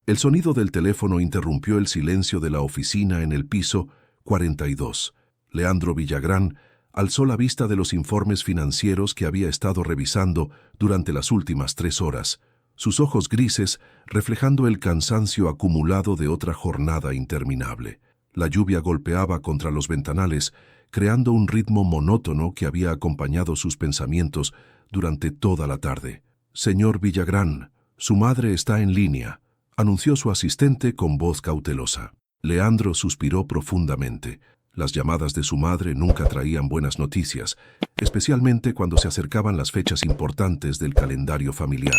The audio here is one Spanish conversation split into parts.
El sonido del teléfono interrumpió el silencio de la oficina en el piso 42. Leandro Villagrán alzó la vista de los informes financieros que había estado revisando durante las últimas 3 horas, sus ojos grises reflejando el cansancio acumulado de otra jornada interminable. La lluvia golpeaba contra los ventanales, creando un ritmo monótono que había acompañado sus pensamientos durante toda la tarde. «Señor Villagrán, su madre está en línea», anunció su asistente con voz cautelosa. Leandro suspiró profundamente. Las llamadas de su madre nunca traían buenas noticias, especialmente cuando se acercaban las fechas importantes del calendario familiar.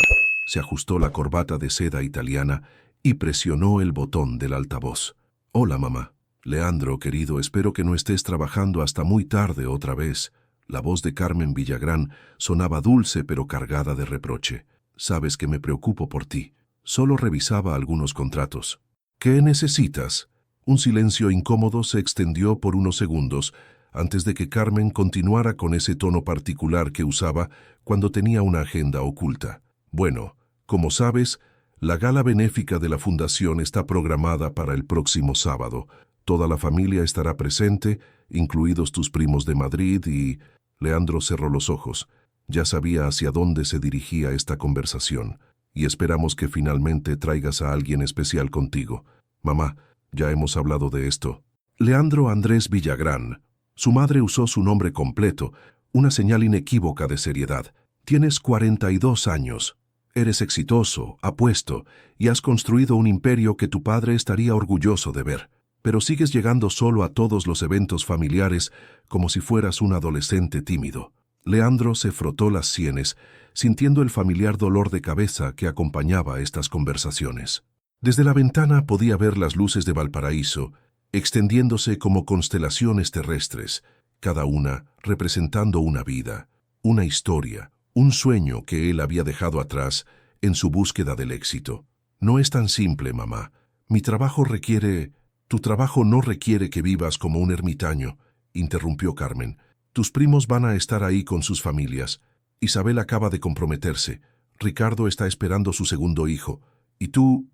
Se ajustó la corbata de seda italiana y presionó el botón del altavoz. «Hola, mamá». «Leandro, querido, espero que no estés trabajando hasta muy tarde otra vez». La voz de Carmen Villagrán sonaba dulce pero cargada de reproche. «Sabes que me preocupo por ti. Solo revisaba algunos contratos». «¿Qué necesitas?» Un silencio incómodo se extendió por unos segundos antes de que Carmen continuara con ese tono particular que usaba cuando tenía una agenda oculta. «Bueno, como sabes, la gala benéfica de la fundación está programada para el próximo sábado. Toda la familia estará presente, incluidos tus primos de Madrid y...» Leandro cerró los ojos. Ya sabía hacia dónde se dirigía esta conversación. «Y esperamos que finalmente traigas a alguien especial contigo. Mamá, ya hemos hablado de esto». Leandro Andrés Villagrán. Su madre usó su nombre completo, una señal inequívoca de seriedad. «Tienes 42 años. Eres exitoso, apuesto, y has construido un imperio que tu padre estaría orgulloso de ver. Pero sigues llegando solo a todos los eventos familiares como si fueras un adolescente tímido». Leandro se frotó las sienes, sintiendo el familiar dolor de cabeza que acompañaba estas conversaciones. Desde la ventana podía ver las luces de Valparaíso, extendiéndose como constelaciones terrestres, cada una representando una vida, una historia, un sueño que él había dejado atrás en su búsqueda del éxito. «No es tan simple, mamá. Mi trabajo requiere...» «Tu trabajo no requiere que vivas como un ermitaño», interrumpió Carmen. «Tus primos van a estar ahí con sus familias. Isabel acaba de comprometerse. Ricardo está esperando su segundo hijo. Y tú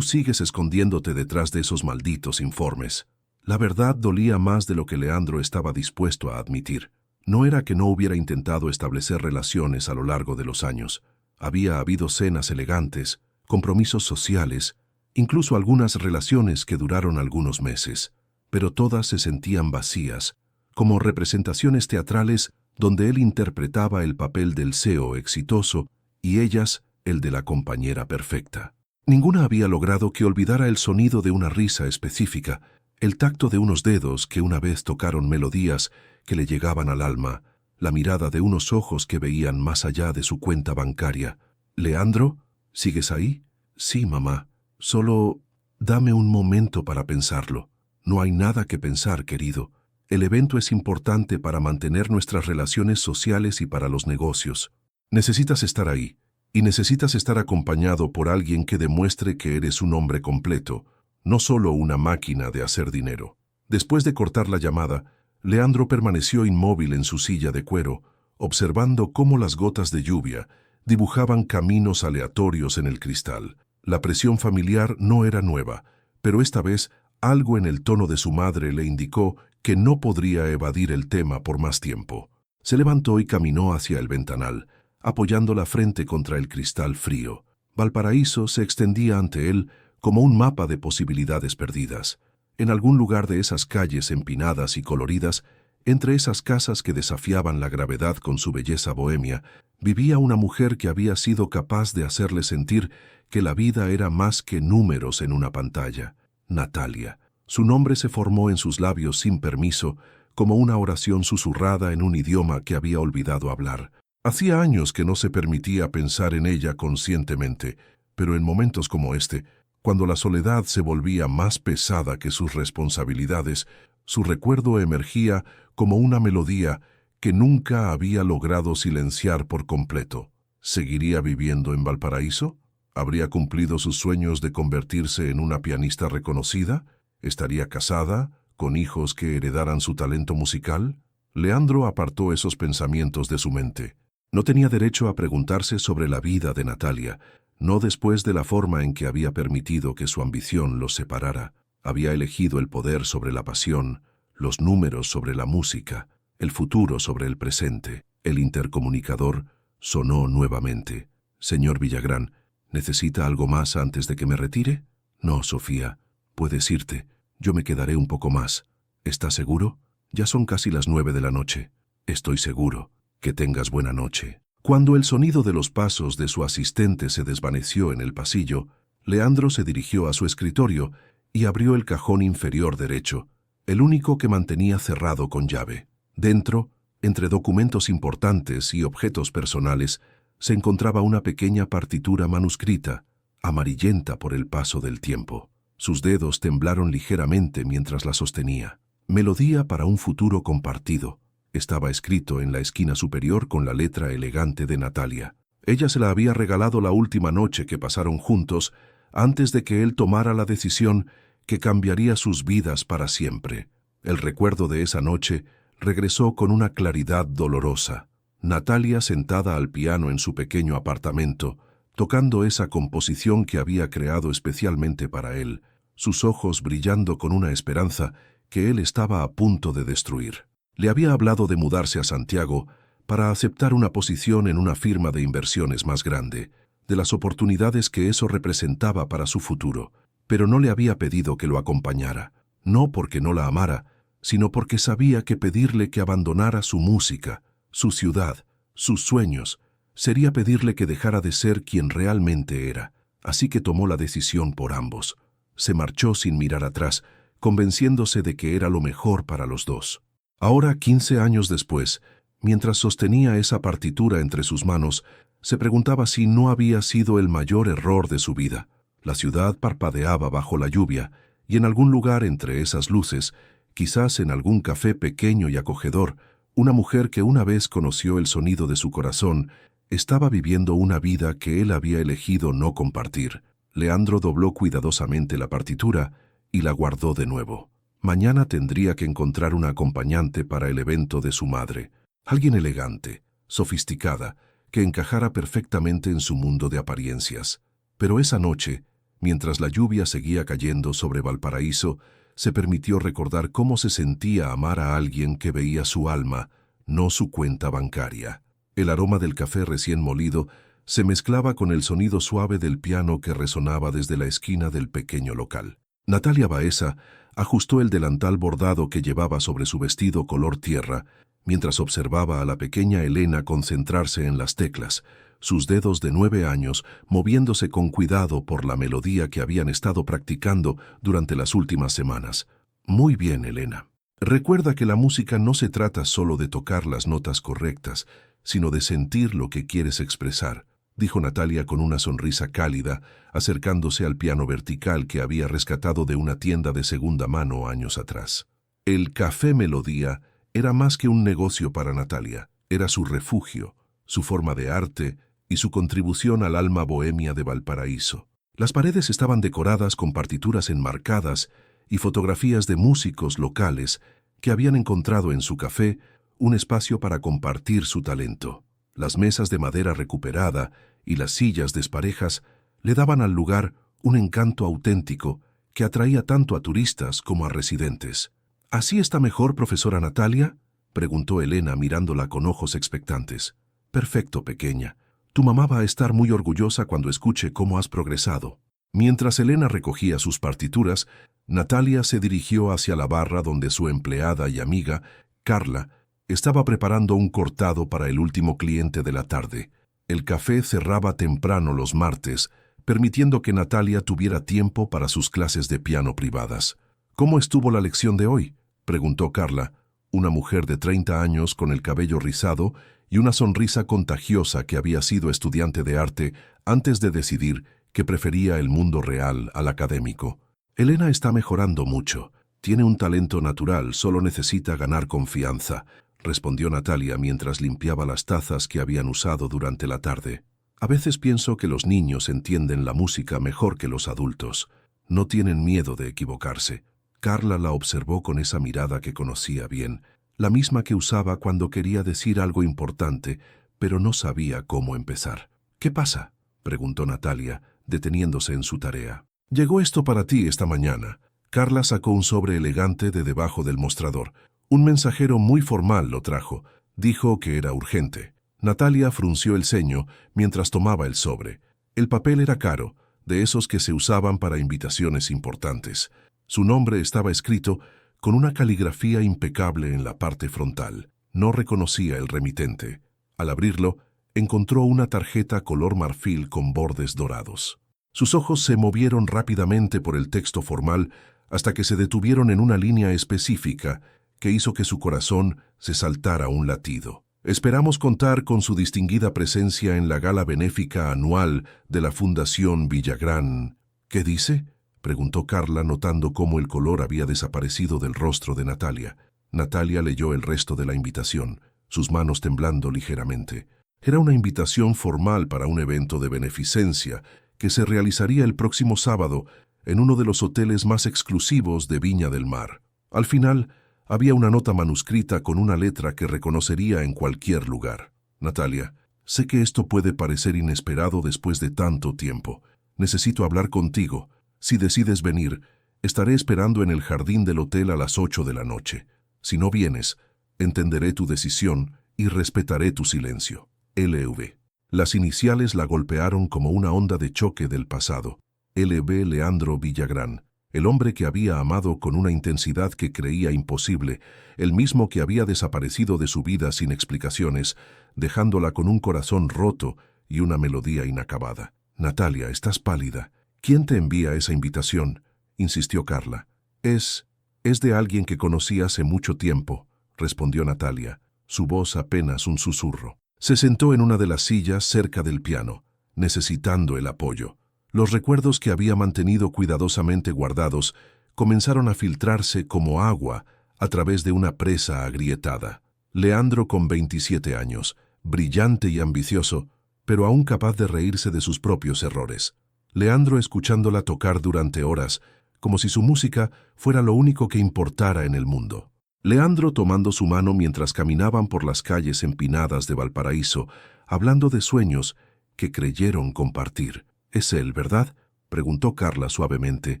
sigues escondiéndote detrás de esos malditos informes». La verdad dolía más de lo que Leandro estaba dispuesto a admitir. No era que no hubiera intentado establecer relaciones a lo largo de los años. Había habido cenas elegantes, compromisos sociales, incluso algunas relaciones que duraron algunos meses, pero todas se sentían vacías, como representaciones teatrales donde él interpretaba el papel del CEO exitoso y ellas el de la compañera perfecta. Ninguna había logrado que olvidara el sonido de una risa específica, el tacto de unos dedos que una vez tocaron melodías que le llegaban al alma, la mirada de unos ojos que veían más allá de su cuenta bancaria. «¿Leandro? ¿Sigues ahí?» «Sí, mamá. Solo dame un momento para pensarlo». «No hay nada que pensar, querido. El evento es importante para mantener nuestras relaciones sociales y para los negocios. Necesitas estar ahí, y necesitas estar acompañado por alguien que demuestre que eres un hombre completo, no solo una máquina de hacer dinero». Después de cortar la llamada, Leandro permaneció inmóvil en su silla de cuero, observando cómo las gotas de lluvia dibujaban caminos aleatorios en el cristal. La presión familiar no era nueva, pero esta vez algo en el tono de su madre le indicó que no podría evadir el tema por más tiempo. Se levantó y caminó hacia el ventanal, apoyando la frente contra el cristal frío. Valparaíso se extendía ante él como un mapa de posibilidades perdidas. En algún lugar de esas calles empinadas y coloridas, entre esas casas que desafiaban la gravedad con su belleza bohemia, vivía una mujer que había sido capaz de hacerle sentir que la vida era más que números en una pantalla. Natalia. Su nombre se formó en sus labios sin permiso, como una oración susurrada en un idioma que había olvidado hablar. Hacía años que no se permitía pensar en ella conscientemente, pero en momentos como este, cuando la soledad se volvía más pesada que sus responsabilidades, su recuerdo emergía como una melodía que nunca había logrado silenciar por completo. ¿Seguiría viviendo en Valparaíso? ¿Habría cumplido sus sueños de convertirse en una pianista reconocida? ¿Estaría casada, con hijos que heredaran su talento musical? Leandro apartó esos pensamientos de su mente. No tenía derecho a preguntarse sobre la vida de Natalia, no después de la forma en que había permitido que su ambición los separara. Había elegido el poder sobre la pasión, los números sobre la música, el futuro sobre el presente. El intercomunicador sonó nuevamente. «Señor Villagrán, ¿necesita algo más antes de que me retire?» «No, Sofía, puedes irte. Yo me quedaré un poco más. ¿Estás seguro? Ya son casi las 9 de la noche». «Estoy seguro. Que tengas buena noche». Cuando el sonido de los pasos de su asistente se desvaneció en el pasillo, Leandro se dirigió a su escritorio y abrió el cajón inferior derecho, el único que mantenía cerrado con llave. Dentro, entre documentos importantes y objetos personales, se encontraba una pequeña partitura manuscrita, amarillenta por el paso del tiempo. Sus dedos temblaron ligeramente mientras la sostenía. «Melodía para un futuro compartido». Estaba escrito en la esquina superior con la letra elegante de Natalia. Ella se la había regalado la última noche que pasaron juntos, antes de que él tomara la decisión que cambiaría sus vidas para siempre. El recuerdo de esa noche regresó con una claridad dolorosa. Natalia sentada al piano en su pequeño apartamento, tocando esa composición que había creado especialmente para él, sus ojos brillando con una esperanza que él estaba a punto de destruir. Le había hablado de mudarse a Santiago para aceptar una posición en una firma de inversiones más grande, de las oportunidades que eso representaba para su futuro, pero no le había pedido que lo acompañara, no porque no la amara, sino porque sabía que pedirle que abandonara su música, su ciudad, sus sueños, sería pedirle que dejara de ser quien realmente era. Así que tomó la decisión por ambos. Se marchó sin mirar atrás, convenciéndose de que era lo mejor para los dos. Ahora, 15 años después, mientras sostenía esa partitura entre sus manos, se preguntaba si no había sido el mayor error de su vida. La ciudad parpadeaba bajo la lluvia, y en algún lugar entre esas luces, quizás en algún café pequeño y acogedor, una mujer que una vez conoció el sonido de su corazón, estaba viviendo una vida que él había elegido no compartir. Leandro dobló cuidadosamente la partitura y la guardó de nuevo. Mañana tendría que encontrar una acompañante para el evento de su madre, alguien elegante, sofisticada, que encajara perfectamente en su mundo de apariencias. Pero esa noche, mientras la lluvia seguía cayendo sobre Valparaíso, se permitió recordar cómo se sentía amar a alguien que veía su alma, no su cuenta bancaria. El aroma del café recién molido se mezclaba con el sonido suave del piano que resonaba desde la esquina del pequeño local. Natalia Baeza ajustó el delantal bordado que llevaba sobre su vestido color tierra, mientras observaba a la pequeña Elena concentrarse en las teclas, sus dedos de 9 años moviéndose con cuidado por la melodía que habían estado practicando durante las últimas semanas. «Muy bien, Elena. Recuerda que la música no se trata solo de tocar las notas correctas, sino de sentir lo que quieres expresar», dijo Natalia con una sonrisa cálida, acercándose al piano vertical que había rescatado de una tienda de segunda mano años atrás. El Café Melodía era más que un negocio para Natalia, era su refugio, su forma de arte y su contribución al alma bohemia de Valparaíso. Las paredes estaban decoradas con partituras enmarcadas y fotografías de músicos locales que habían encontrado en su café un espacio para compartir su talento. Las mesas de madera recuperada y las sillas desparejas le daban al lugar un encanto auténtico que atraía tanto a turistas como a residentes. «¿Así está mejor, profesora Natalia?», preguntó Elena mirándola con ojos expectantes. «Perfecto, pequeña. Tu mamá va a estar muy orgullosa cuando escuche cómo has progresado». Mientras Elena recogía sus partituras, Natalia se dirigió hacia la barra donde su empleada y amiga, Carla, estaba preparando un cortado para el último cliente de la tarde. El café cerraba temprano los martes, permitiendo que Natalia tuviera tiempo para sus clases de piano privadas. «¿Cómo estuvo la lección de hoy?», preguntó Carla, una mujer de 30 años con el cabello rizado y una sonrisa contagiosa que había sido estudiante de arte antes de decidir que prefería el mundo real al académico. «Elena está mejorando mucho. Tiene un talento natural, solo necesita ganar confianza», respondió Natalia mientras limpiaba las tazas que habían usado durante la tarde. «A veces pienso que los niños entienden la música mejor que los adultos. No tienen miedo de equivocarse». Carla la observó con esa mirada que conocía bien, la misma que usaba cuando quería decir algo importante, pero no sabía cómo empezar. «¿Qué pasa?», preguntó Natalia, deteniéndose en su tarea. Llegó esto para ti esta mañana. Carla sacó un sobre elegante de debajo del mostrador. Un mensajero muy formal lo trajo. Dijo que era urgente. Natalia frunció el ceño mientras tomaba el sobre. El papel era caro, de esos que se usaban para invitaciones importantes. Su nombre estaba escrito con una caligrafía impecable en la parte frontal. No reconocía el remitente. Al abrirlo, encontró una tarjeta color marfil con bordes dorados. Sus ojos se movieron rápidamente por el texto formal hasta que se detuvieron en una línea específica que hizo que su corazón se saltara un latido. Esperamos contar con su distinguida presencia en la gala benéfica anual de la Fundación Villagrán. ¿Qué dice?, preguntó Carla, notando cómo el color había desaparecido del rostro de Natalia. Natalia leyó el resto de la invitación, sus manos temblando ligeramente. Era una invitación formal para un evento de beneficencia que se realizaría el próximo sábado en uno de los hoteles más exclusivos de Viña del Mar. Al final, había una nota manuscrita con una letra que reconocería en cualquier lugar. Natalia, sé que esto puede parecer inesperado después de tanto tiempo. Necesito hablar contigo. Si decides venir, estaré esperando en el jardín del hotel a las 8 de la noche. Si no vienes, entenderé tu decisión y respetaré tu silencio. LV. Las iniciales la golpearon como una onda de choque del pasado. LV Leandro Villagrán, el hombre que había amado con una intensidad que creía imposible, el mismo que había desaparecido de su vida sin explicaciones, dejándola con un corazón roto y una melodía inacabada. Natalia, estás pálida. ¿Quién te envía esa invitación?, insistió Carla. Es de alguien que conocí hace mucho tiempo, respondió Natalia, su voz apenas un susurro. Se sentó en una de las sillas cerca del piano, necesitando el apoyo. Los recuerdos que había mantenido cuidadosamente guardados comenzaron a filtrarse como agua a través de una presa agrietada. Leandro, con 27 años, brillante y ambicioso, pero aún capaz de reírse de sus propios errores. Leandro escuchándola tocar durante horas, como si su música fuera lo único que importara en el mundo. Leandro tomando su mano mientras caminaban por las calles empinadas de Valparaíso, hablando de sueños que creyeron compartir. «¿Es él, verdad?», preguntó Carla suavemente,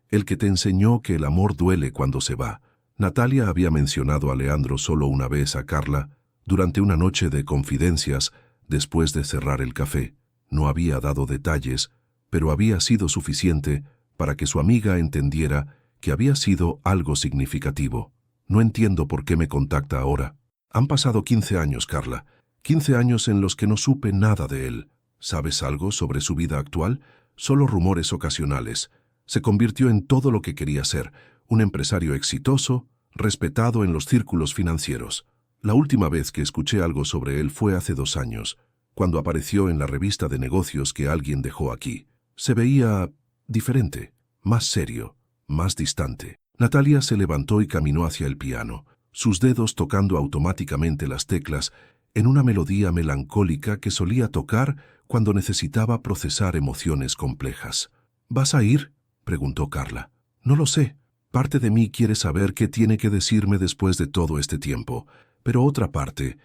«el que te enseñó que el amor duele cuando se va». Natalia había mencionado a Leandro solo una vez a Carla, durante una noche de confidencias, después de cerrar el café. No había dado detalles, pero había sido suficiente para que su amiga entendiera que había sido algo significativo. «No entiendo por qué me contacta ahora. Han pasado 15 años, Carla. 15 años en los que no supe nada de él. ¿Sabes algo sobre su vida actual? Solo rumores ocasionales. Se convirtió en todo lo que quería ser, un empresario exitoso, respetado en los círculos financieros. La última vez que escuché algo sobre él fue hace 2 años, cuando apareció en la revista de negocios que alguien dejó aquí. Se veía diferente, más serio, más distante». Natalia se levantó y caminó hacia el piano, sus dedos tocando automáticamente las teclas en una melodía melancólica que solía tocar cuando necesitaba procesar emociones complejas. «¿Vas a ir?», preguntó Carla. «No lo sé. Parte de mí quiere saber qué tiene que decirme después de todo este tiempo, pero otra parte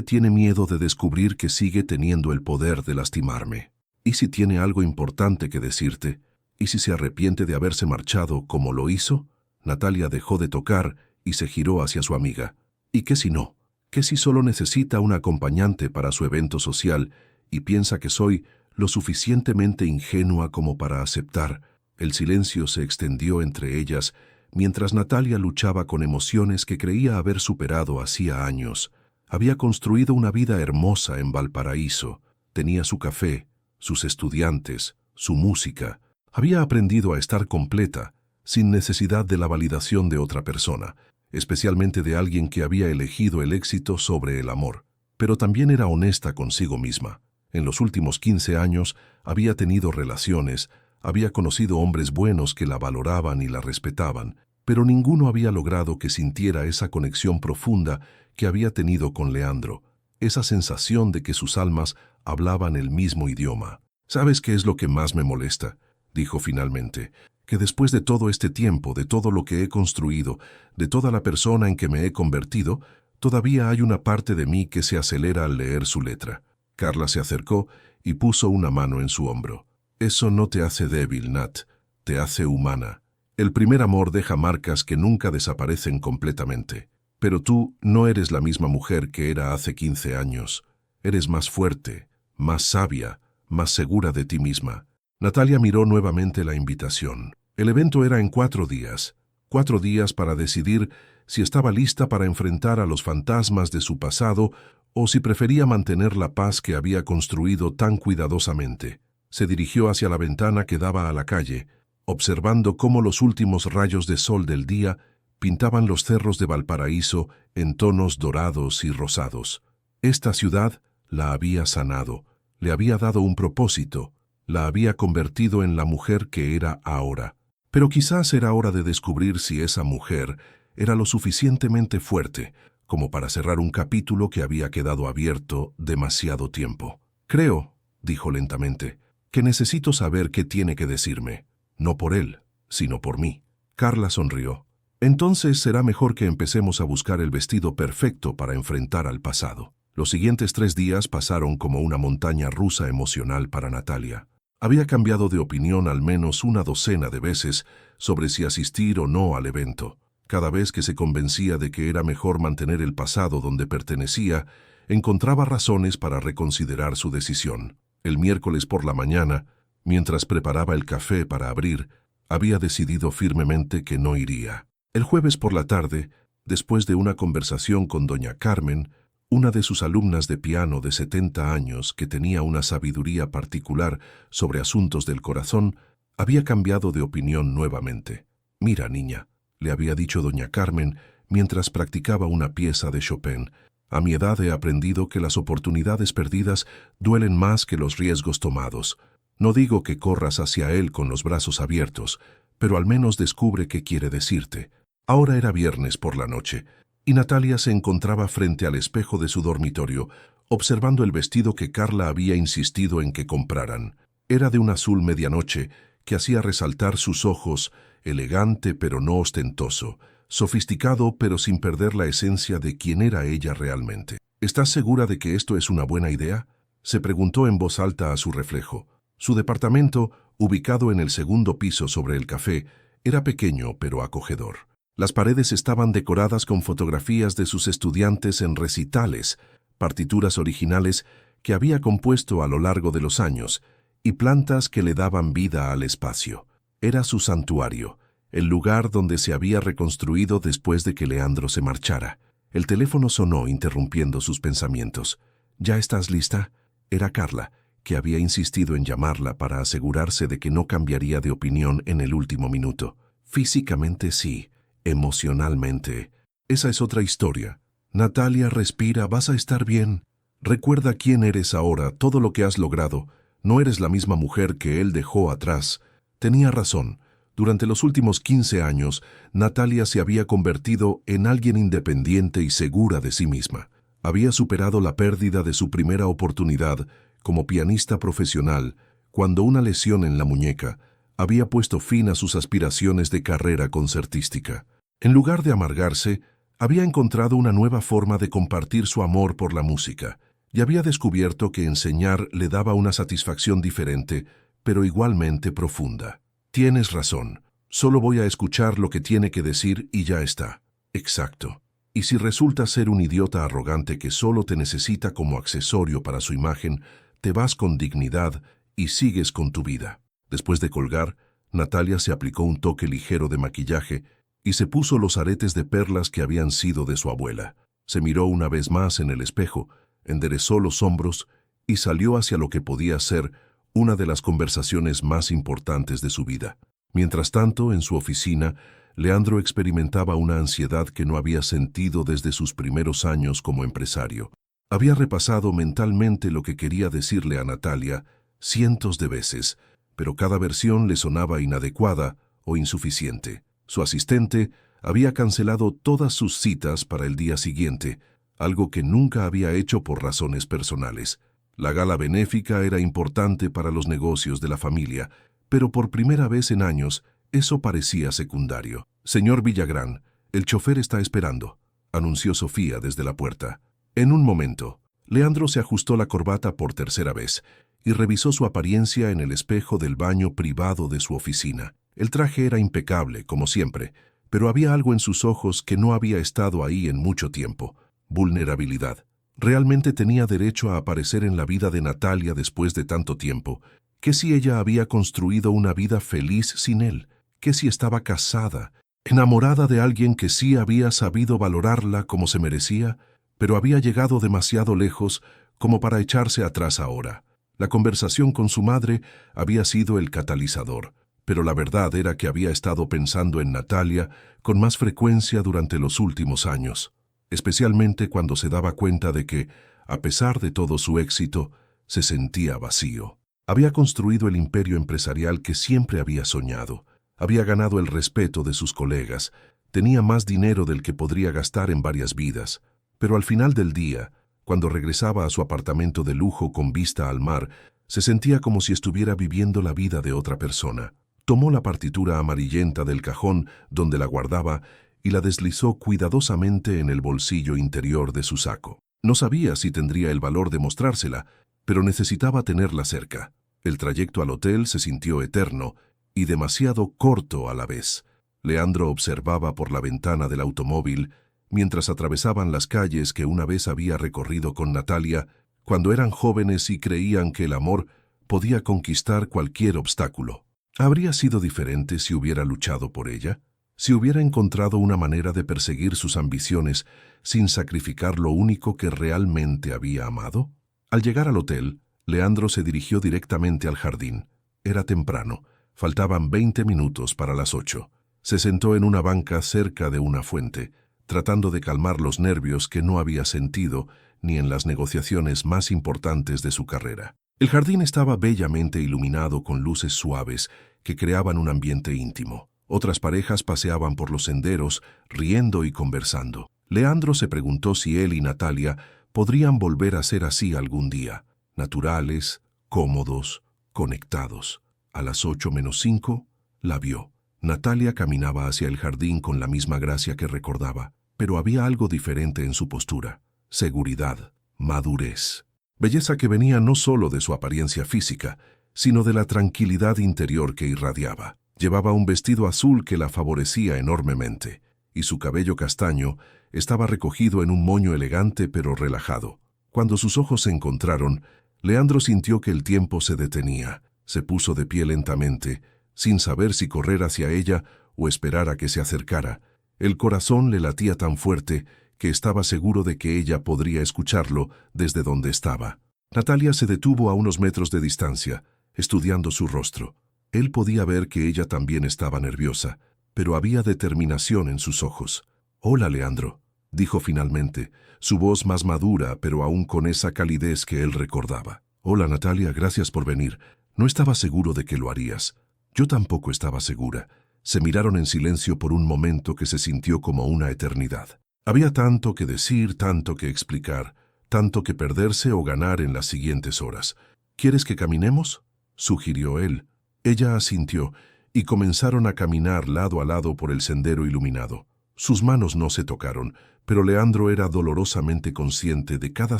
tiene miedo de descubrir que sigue teniendo el poder de lastimarme. ¿Y si tiene algo importante que decirte? ¿Y si se arrepiente de haberse marchado como lo hizo?». Natalia dejó de tocar y se giró hacia su amiga. «¿Y qué si no? ¿Qué si solo necesita un acompañante para su evento social y piensa que soy lo suficientemente ingenua como para aceptar?» El silencio se extendió entre ellas mientras Natalia luchaba con emociones que creía haber superado hacía años. Había construido una vida hermosa en Valparaíso. Tenía su café, sus estudiantes, su música. Había aprendido a estar completa, sin necesidad de la validación de otra persona, especialmente de alguien que había elegido el éxito sobre el amor. Pero también era honesta consigo misma. En los últimos 15 años había tenido relaciones, había conocido hombres buenos que la valoraban y la respetaban, pero ninguno había logrado que sintiera esa conexión profunda que había tenido con Leandro, esa sensación de que sus almas hablaban el mismo idioma. «¿Sabes qué es lo que más me molesta?», dijo finalmente, «que después de todo este tiempo, de todo lo que he construido, de toda la persona en que me he convertido, todavía hay una parte de mí que se acelera al leer su letra». Carla se acercó y puso una mano en su hombro. Eso no te hace débil, Nat, te hace humana. El primer amor deja marcas que nunca desaparecen completamente. Pero tú no eres la misma mujer que era hace 15 años. Eres más fuerte, más sabia, más segura de ti misma. Natalia miró nuevamente la invitación. El evento era en 4 días. 4 días para decidir si estaba lista para enfrentar a los fantasmas de su pasado o si prefería mantener la paz que había construido tan cuidadosamente. Se dirigió hacia la ventana que daba a la calle, observando cómo los últimos rayos de sol del día pintaban los cerros de Valparaíso en tonos dorados y rosados. Esta ciudad la había sanado, le había dado un propósito, la había convertido en la mujer que era ahora. Pero quizás era hora de descubrir si esa mujer era lo suficientemente fuerte como para cerrar un capítulo que había quedado abierto demasiado tiempo. Creo, dijo lentamente, que necesito saber qué tiene que decirme, no por él, sino por mí. Carla sonrió. Entonces será mejor que empecemos a buscar el vestido perfecto para enfrentar al pasado. Los siguientes 3 días pasaron como una montaña rusa emocional para Natalia. Había cambiado de opinión al menos una docena de veces sobre si asistir o no al evento. Cada vez que se convencía de que era mejor mantener el pasado donde pertenecía, encontraba razones para reconsiderar su decisión. El miércoles por la mañana, mientras preparaba el café para abrir, había decidido firmemente que no iría. El jueves por la tarde, después de una conversación con doña Carmen, una de sus alumnas de piano de 70 años que tenía una sabiduría particular sobre asuntos del corazón, había cambiado de opinión nuevamente. «Mira, niña», le había dicho doña Carmen mientras practicaba una pieza de Chopin, «a mi edad he aprendido que las oportunidades perdidas duelen más que los riesgos tomados. No digo que corras hacia él con los brazos abiertos, pero al menos descubre qué quiere decirte». Ahora era viernes por la noche, y Natalia se encontraba frente al espejo de su dormitorio, observando el vestido que Carla había insistido en que compraran. Era de un azul medianoche que hacía resaltar sus ojos, elegante pero no ostentoso, sofisticado pero sin perder la esencia de quién era ella realmente. «¿Estás segura de que esto es una buena idea?», se preguntó en voz alta a su reflejo. Su departamento, ubicado en el segundo piso sobre el café, era pequeño pero acogedor. Las paredes estaban decoradas con fotografías de sus estudiantes en recitales, partituras originales que había compuesto a lo largo de los años, y plantas que le daban vida al espacio. Era su santuario, el lugar donde se había reconstruido después de que Leandro se marchara. El teléfono sonó interrumpiendo sus pensamientos. «¿Ya estás lista?», era Carla, que había insistido en llamarla para asegurarse de que no cambiaría de opinión en el último minuto. «Físicamente sí. Emocionalmente. Esa es otra historia. Natalia, respira, vas a estar bien. Recuerda quién eres ahora, todo lo que has logrado. No eres la misma mujer que él dejó atrás». Tenía razón. Durante los últimos 15 años, Natalia se había convertido en alguien independiente y segura de sí misma. Había superado la pérdida de su primera oportunidad como pianista profesional, cuando una lesión en la muñeca había puesto fin a sus aspiraciones de carrera concertística. En lugar de amargarse, había encontrado una nueva forma de compartir su amor por la música y había descubierto que enseñar le daba una satisfacción diferente, pero igualmente profunda. «Tienes razón. Solo voy a escuchar lo que tiene que decir y ya está». «Exacto. Y si resulta ser un idiota arrogante que solo te necesita como accesorio para su imagen, te vas con dignidad y sigues con tu vida». Después de colgar, Natalia se aplicó un toque ligero de maquillaje y se puso los aretes de perlas que habían sido de su abuela. Se miró una vez más en el espejo, enderezó los hombros y salió hacia lo que podía ser una de las conversaciones más importantes de su vida. Mientras tanto, en su oficina, Leandro experimentaba una ansiedad que no había sentido desde sus primeros años como empresario. Había repasado mentalmente lo que quería decirle a Natalia cientos de veces, pero cada versión le sonaba inadecuada o insuficiente. Su asistente había cancelado todas sus citas para el día siguiente, algo que nunca había hecho por razones personales. La gala benéfica era importante para los negocios de la familia, pero por primera vez en años eso parecía secundario. «Señor Villagrán, el chofer está esperando», anunció Sofía desde la puerta. En un momento, Leandro se ajustó la corbata por tercera vez y revisó su apariencia en el espejo del baño privado de su oficina. El traje era impecable, como siempre, pero había algo en sus ojos que no había estado ahí en mucho tiempo: vulnerabilidad. ¿Realmente tenía derecho a aparecer en la vida de Natalia después de tanto tiempo? ¿Qué si ella había construido una vida feliz sin él? ¿Qué si estaba casada, enamorada de alguien que sí había sabido valorarla como se merecía, pero había llegado demasiado lejos como para echarse atrás ahora? La conversación con su madre había sido el catalizador, pero la verdad era que había estado pensando en Natalia con más frecuencia durante los últimos años, especialmente cuando se daba cuenta de que, a pesar de todo su éxito, se sentía vacío. Había construido el imperio empresarial que siempre había soñado, había ganado el respeto de sus colegas, tenía más dinero del que podría gastar en varias vidas, pero al final del día, cuando regresaba a su apartamento de lujo con vista al mar, se sentía como si estuviera viviendo la vida de otra persona. Tomó la partitura amarillenta del cajón donde la guardaba y la deslizó cuidadosamente en el bolsillo interior de su saco. No sabía si tendría el valor de mostrársela, pero necesitaba tenerla cerca. El trayecto al hotel se sintió eterno y demasiado corto a la vez. Leandro observaba por la ventana del automóvil mientras atravesaban las calles que una vez había recorrido con Natalia cuando eran jóvenes y creían que el amor podía conquistar cualquier obstáculo. ¿Habría sido diferente si hubiera luchado por ella? ¿Si hubiera encontrado una manera de perseguir sus ambiciones sin sacrificar lo único que realmente había amado? Al llegar al hotel, Leandro se dirigió directamente al jardín. Era temprano, faltaban 20 minutos para las 8. Se sentó en una banca cerca de una fuente, tratando de calmar los nervios que no había sentido ni en las negociaciones más importantes de su carrera. El jardín estaba bellamente iluminado con luces suaves que creaban un ambiente íntimo. Otras parejas paseaban por los senderos, riendo y conversando. Leandro se preguntó si él y Natalia podrían volver a ser así algún día, naturales, cómodos, conectados. A las 8:05 la vio. Natalia caminaba hacia el jardín con la misma gracia que recordaba, pero había algo diferente en su postura: seguridad, madurez. Belleza que venía no solo de su apariencia física, sino de la tranquilidad interior que irradiaba. Llevaba un vestido azul que la favorecía enormemente, y su cabello castaño estaba recogido en un moño elegante pero relajado. Cuando sus ojos se encontraron, Leandro sintió que el tiempo se detenía. Se puso de pie lentamente, sin saber si correr hacia ella o esperar a que se acercara. El corazón le latía tan fuerte que estaba seguro de que ella podría escucharlo desde donde estaba. Natalia se detuvo a unos metros de distancia, estudiando su rostro. Él podía ver que ella también estaba nerviosa, pero había determinación en sus ojos. «Hola, Leandro», dijo finalmente, su voz más madura, pero aún con esa calidez que él recordaba. «Hola, Natalia, gracias por venir. No estaba seguro de que lo harías». Yo tampoco estaba segura. Se miraron en silencio por un momento que se sintió como una eternidad. Había tanto que decir, tanto que explicar, tanto que perderse o ganar en las siguientes horas. «¿Quieres que caminemos?», sugirió él. Ella asintió, y comenzaron a caminar lado a lado por el sendero iluminado. Sus manos no se tocaron, pero Leandro era dolorosamente consciente de cada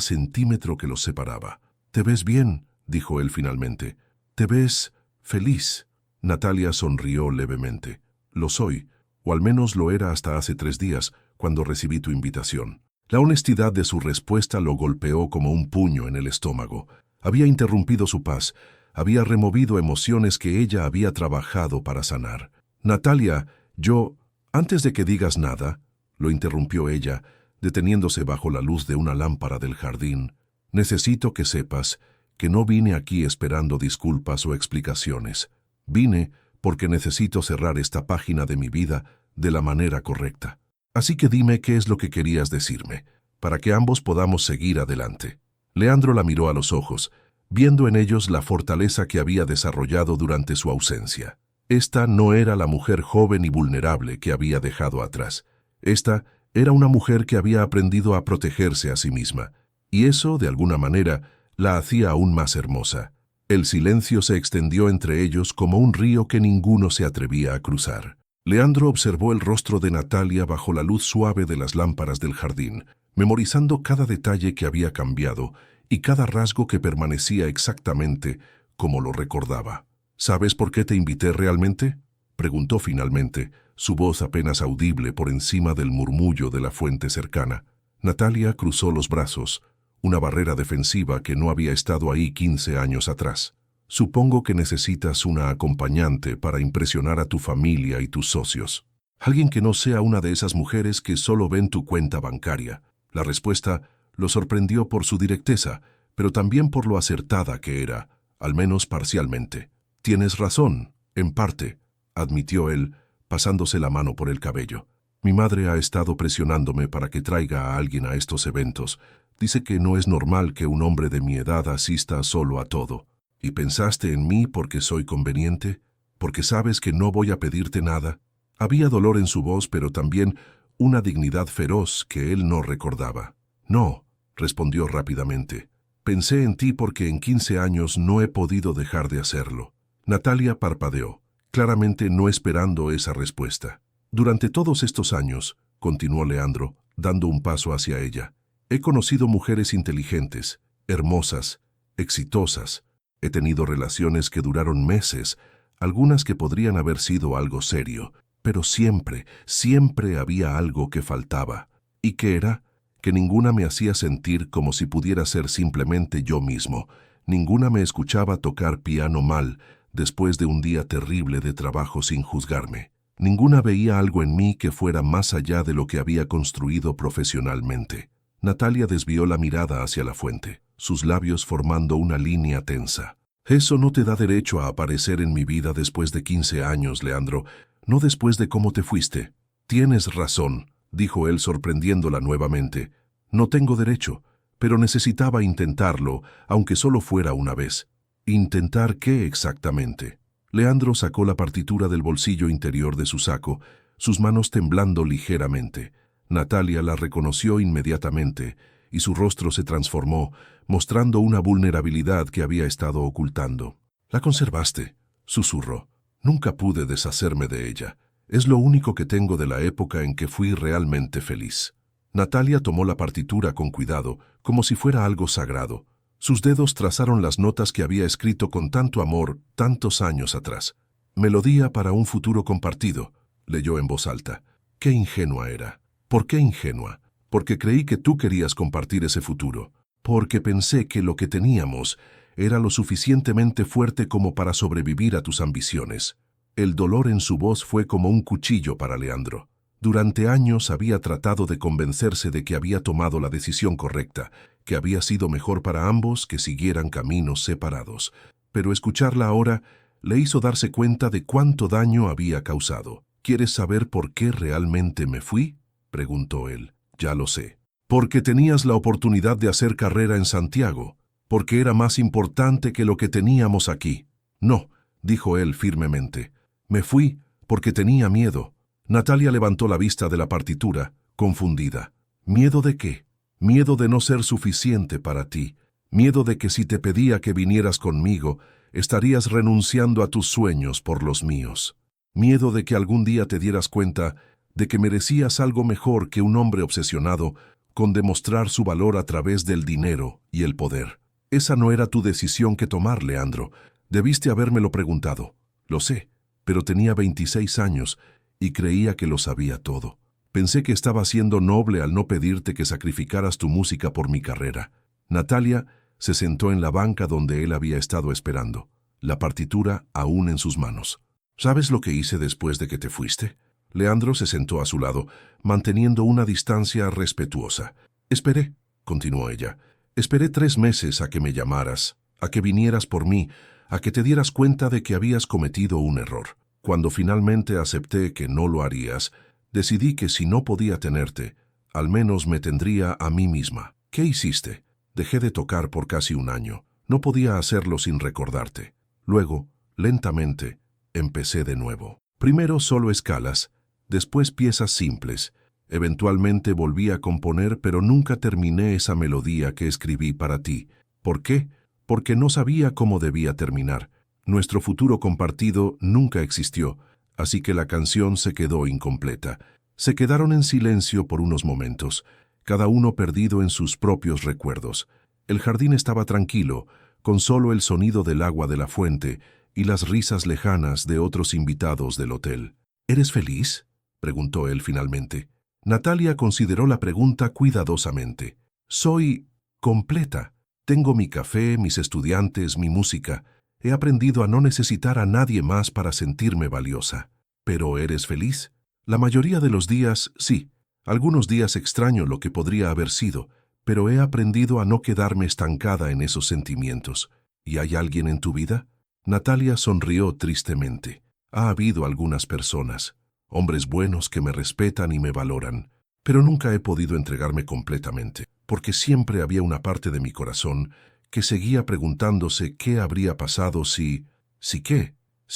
centímetro que los separaba. «Te ves bien», dijo él finalmente. «Te ves feliz». Natalia sonrió levemente. «Lo soy, o al menos lo era hasta hace 3 días, cuando recibí tu invitación». La honestidad de su respuesta lo golpeó como un puño en el estómago. Había interrumpido su paz, había removido emociones que ella había trabajado para sanar. «Natalia, yo, antes de que digas nada», lo interrumpió ella, deteniéndose bajo la luz de una lámpara del jardín, «necesito que sepas que no vine aquí esperando disculpas o explicaciones. Vine porque necesito cerrar esta página de mi vida de la manera correcta. Así que dime qué es lo que querías decirme, para que ambos podamos seguir adelante». Leandro la miró a los ojos, viendo en ellos la fortaleza que había desarrollado durante su ausencia. Esta no era la mujer joven y vulnerable que había dejado atrás. Esta era una mujer que había aprendido a protegerse a sí misma, y eso, de alguna manera, la hacía aún más hermosa. El silencio se extendió entre ellos como un río que ninguno se atrevía a cruzar. Leandro observó el rostro de Natalia bajo la luz suave de las lámparas del jardín, memorizando cada detalle que había cambiado y cada rasgo que permanecía exactamente como lo recordaba. ¿Sabes por qué te invité realmente?, preguntó finalmente, su voz apenas audible por encima del murmullo de la fuente cercana. Natalia cruzó los brazos, una barrera defensiva que no había estado ahí 15 años atrás. Supongo que necesitas una acompañante para impresionar a tu familia y tus socios. Alguien que no sea una de esas mujeres que solo ven tu cuenta bancaria. La respuesta lo sorprendió por su directeza, pero también por lo acertada que era, al menos parcialmente. Tienes razón, en parte, admitió él, pasándose la mano por el cabello. Mi madre ha estado presionándome para que traiga a alguien a estos eventos. Dice que no es normal que un hombre de mi edad asista solo a todo. ¿Y pensaste en mí porque soy conveniente? ¿Porque sabes que no voy a pedirte nada? Había dolor en su voz, pero también una dignidad feroz que él no recordaba. No, respondió rápidamente. Pensé en ti porque en 15 años no he podido dejar de hacerlo. Natalia parpadeó, claramente no esperando esa respuesta. Durante todos estos años, continuó Leandro, dando un paso hacia ella, he conocido mujeres inteligentes, hermosas, exitosas. He tenido relaciones que duraron meses, algunas que podrían haber sido algo serio, pero siempre, siempre había algo que faltaba. ¿Y qué era? Que ninguna me hacía sentir como si pudiera ser simplemente yo mismo. Ninguna me escuchaba tocar piano mal, después de un día terrible de trabajo sin juzgarme. Ninguna veía algo en mí que fuera más allá de lo que había construido profesionalmente. Natalia desvió la mirada hacia la fuente, sus labios formando una línea tensa. Eso no te da derecho a aparecer en mi vida después de 15 años, Leandro, no después de cómo te fuiste. Tienes razón, dijo él sorprendiéndola nuevamente. No tengo derecho, pero necesitaba intentarlo, aunque solo fuera una vez. ¿Intentar qué exactamente? Leandro sacó la partitura del bolsillo interior de su saco, sus manos temblando ligeramente. Natalia la reconoció inmediatamente, y su rostro se transformó, mostrando una vulnerabilidad que había estado ocultando. «La conservaste», susurró. «Nunca pude deshacerme de ella. Es lo único que tengo de la época en que fui realmente feliz». Natalia tomó la partitura con cuidado, como si fuera algo sagrado. Sus dedos trazaron las notas que había escrito con tanto amor tantos años atrás. «Melodía para un futuro compartido», leyó en voz alta. «Qué ingenua era». «¿Por qué ingenua?» «Porque creí que tú querías compartir ese futuro. Porque pensé que lo que teníamos era lo suficientemente fuerte como para sobrevivir a tus ambiciones». El dolor en su voz fue como un cuchillo para Leandro. Durante años había tratado de convencerse de que había tomado la decisión correcta, que había sido mejor para ambos que siguieran caminos separados. Pero escucharla ahora le hizo darse cuenta de cuánto daño había causado. «¿Quieres saber por qué realmente me fui?», preguntó él. «Ya lo sé. Porque tenías la oportunidad de hacer carrera en Santiago. Porque era más importante que lo que teníamos aquí». «No», dijo él firmemente. «Me fui porque tenía miedo». Natalia levantó la vista de la partitura, confundida. ¿Miedo de qué? Miedo de no ser suficiente para ti. Miedo de que si te pedía que vinieras conmigo, estarías renunciando a tus sueños por los míos. Miedo de que algún día te dieras cuenta de que merecías algo mejor que un hombre obsesionado con demostrar su valor a través del dinero y el poder. Esa no era tu decisión que tomar, Leandro. Debiste habérmelo preguntado. Lo sé, pero tenía 26 años y creía que lo sabía todo. Pensé que estaba siendo noble al no pedirte que sacrificaras tu música por mi carrera. Natalia se sentó en la banca donde él había estado esperando, la partitura aún en sus manos. ¿Sabes lo que hice después de que te fuiste? Leandro se sentó a su lado, manteniendo una distancia respetuosa. Esperé, continuó ella. Esperé 3 meses a que me llamaras, a que vinieras por mí, a que te dieras cuenta de que habías cometido un error. Cuando finalmente acepté que no lo harías, decidí que si no podía tenerte, al menos me tendría a mí misma. ¿Qué hiciste? Dejé de tocar por casi un año. No podía hacerlo sin recordarte. Luego, lentamente, empecé de nuevo. Primero solo escalas, después piezas simples. Eventualmente volví a componer, pero nunca terminé esa melodía que escribí para ti. ¿Por qué? Porque no sabía cómo debía terminar. Nuestro futuro compartido nunca existió, así que la canción se quedó incompleta. Se quedaron en silencio por unos momentos, cada uno perdido en sus propios recuerdos. El jardín estaba tranquilo, con solo el sonido del agua de la fuente y las risas lejanas de otros invitados del hotel. ¿Eres feliz?, preguntó él finalmente. Natalia consideró la pregunta cuidadosamente. Soy completa. Tengo mi café, mis estudiantes, mi música. He aprendido a no necesitar a nadie más para sentirme valiosa. ¿Pero eres feliz? La mayoría de los días, sí. Algunos días extraño lo que podría haber sido, pero he aprendido a no quedarme estancada en esos sentimientos. ¿Y hay alguien en tu vida? Natalia sonrió tristemente. Ha habido algunas personas, hombres buenos que me respetan y me valoran, pero nunca he podido entregarme completamente, porque siempre había una parte de mi corazón que seguía preguntándose qué habría pasado si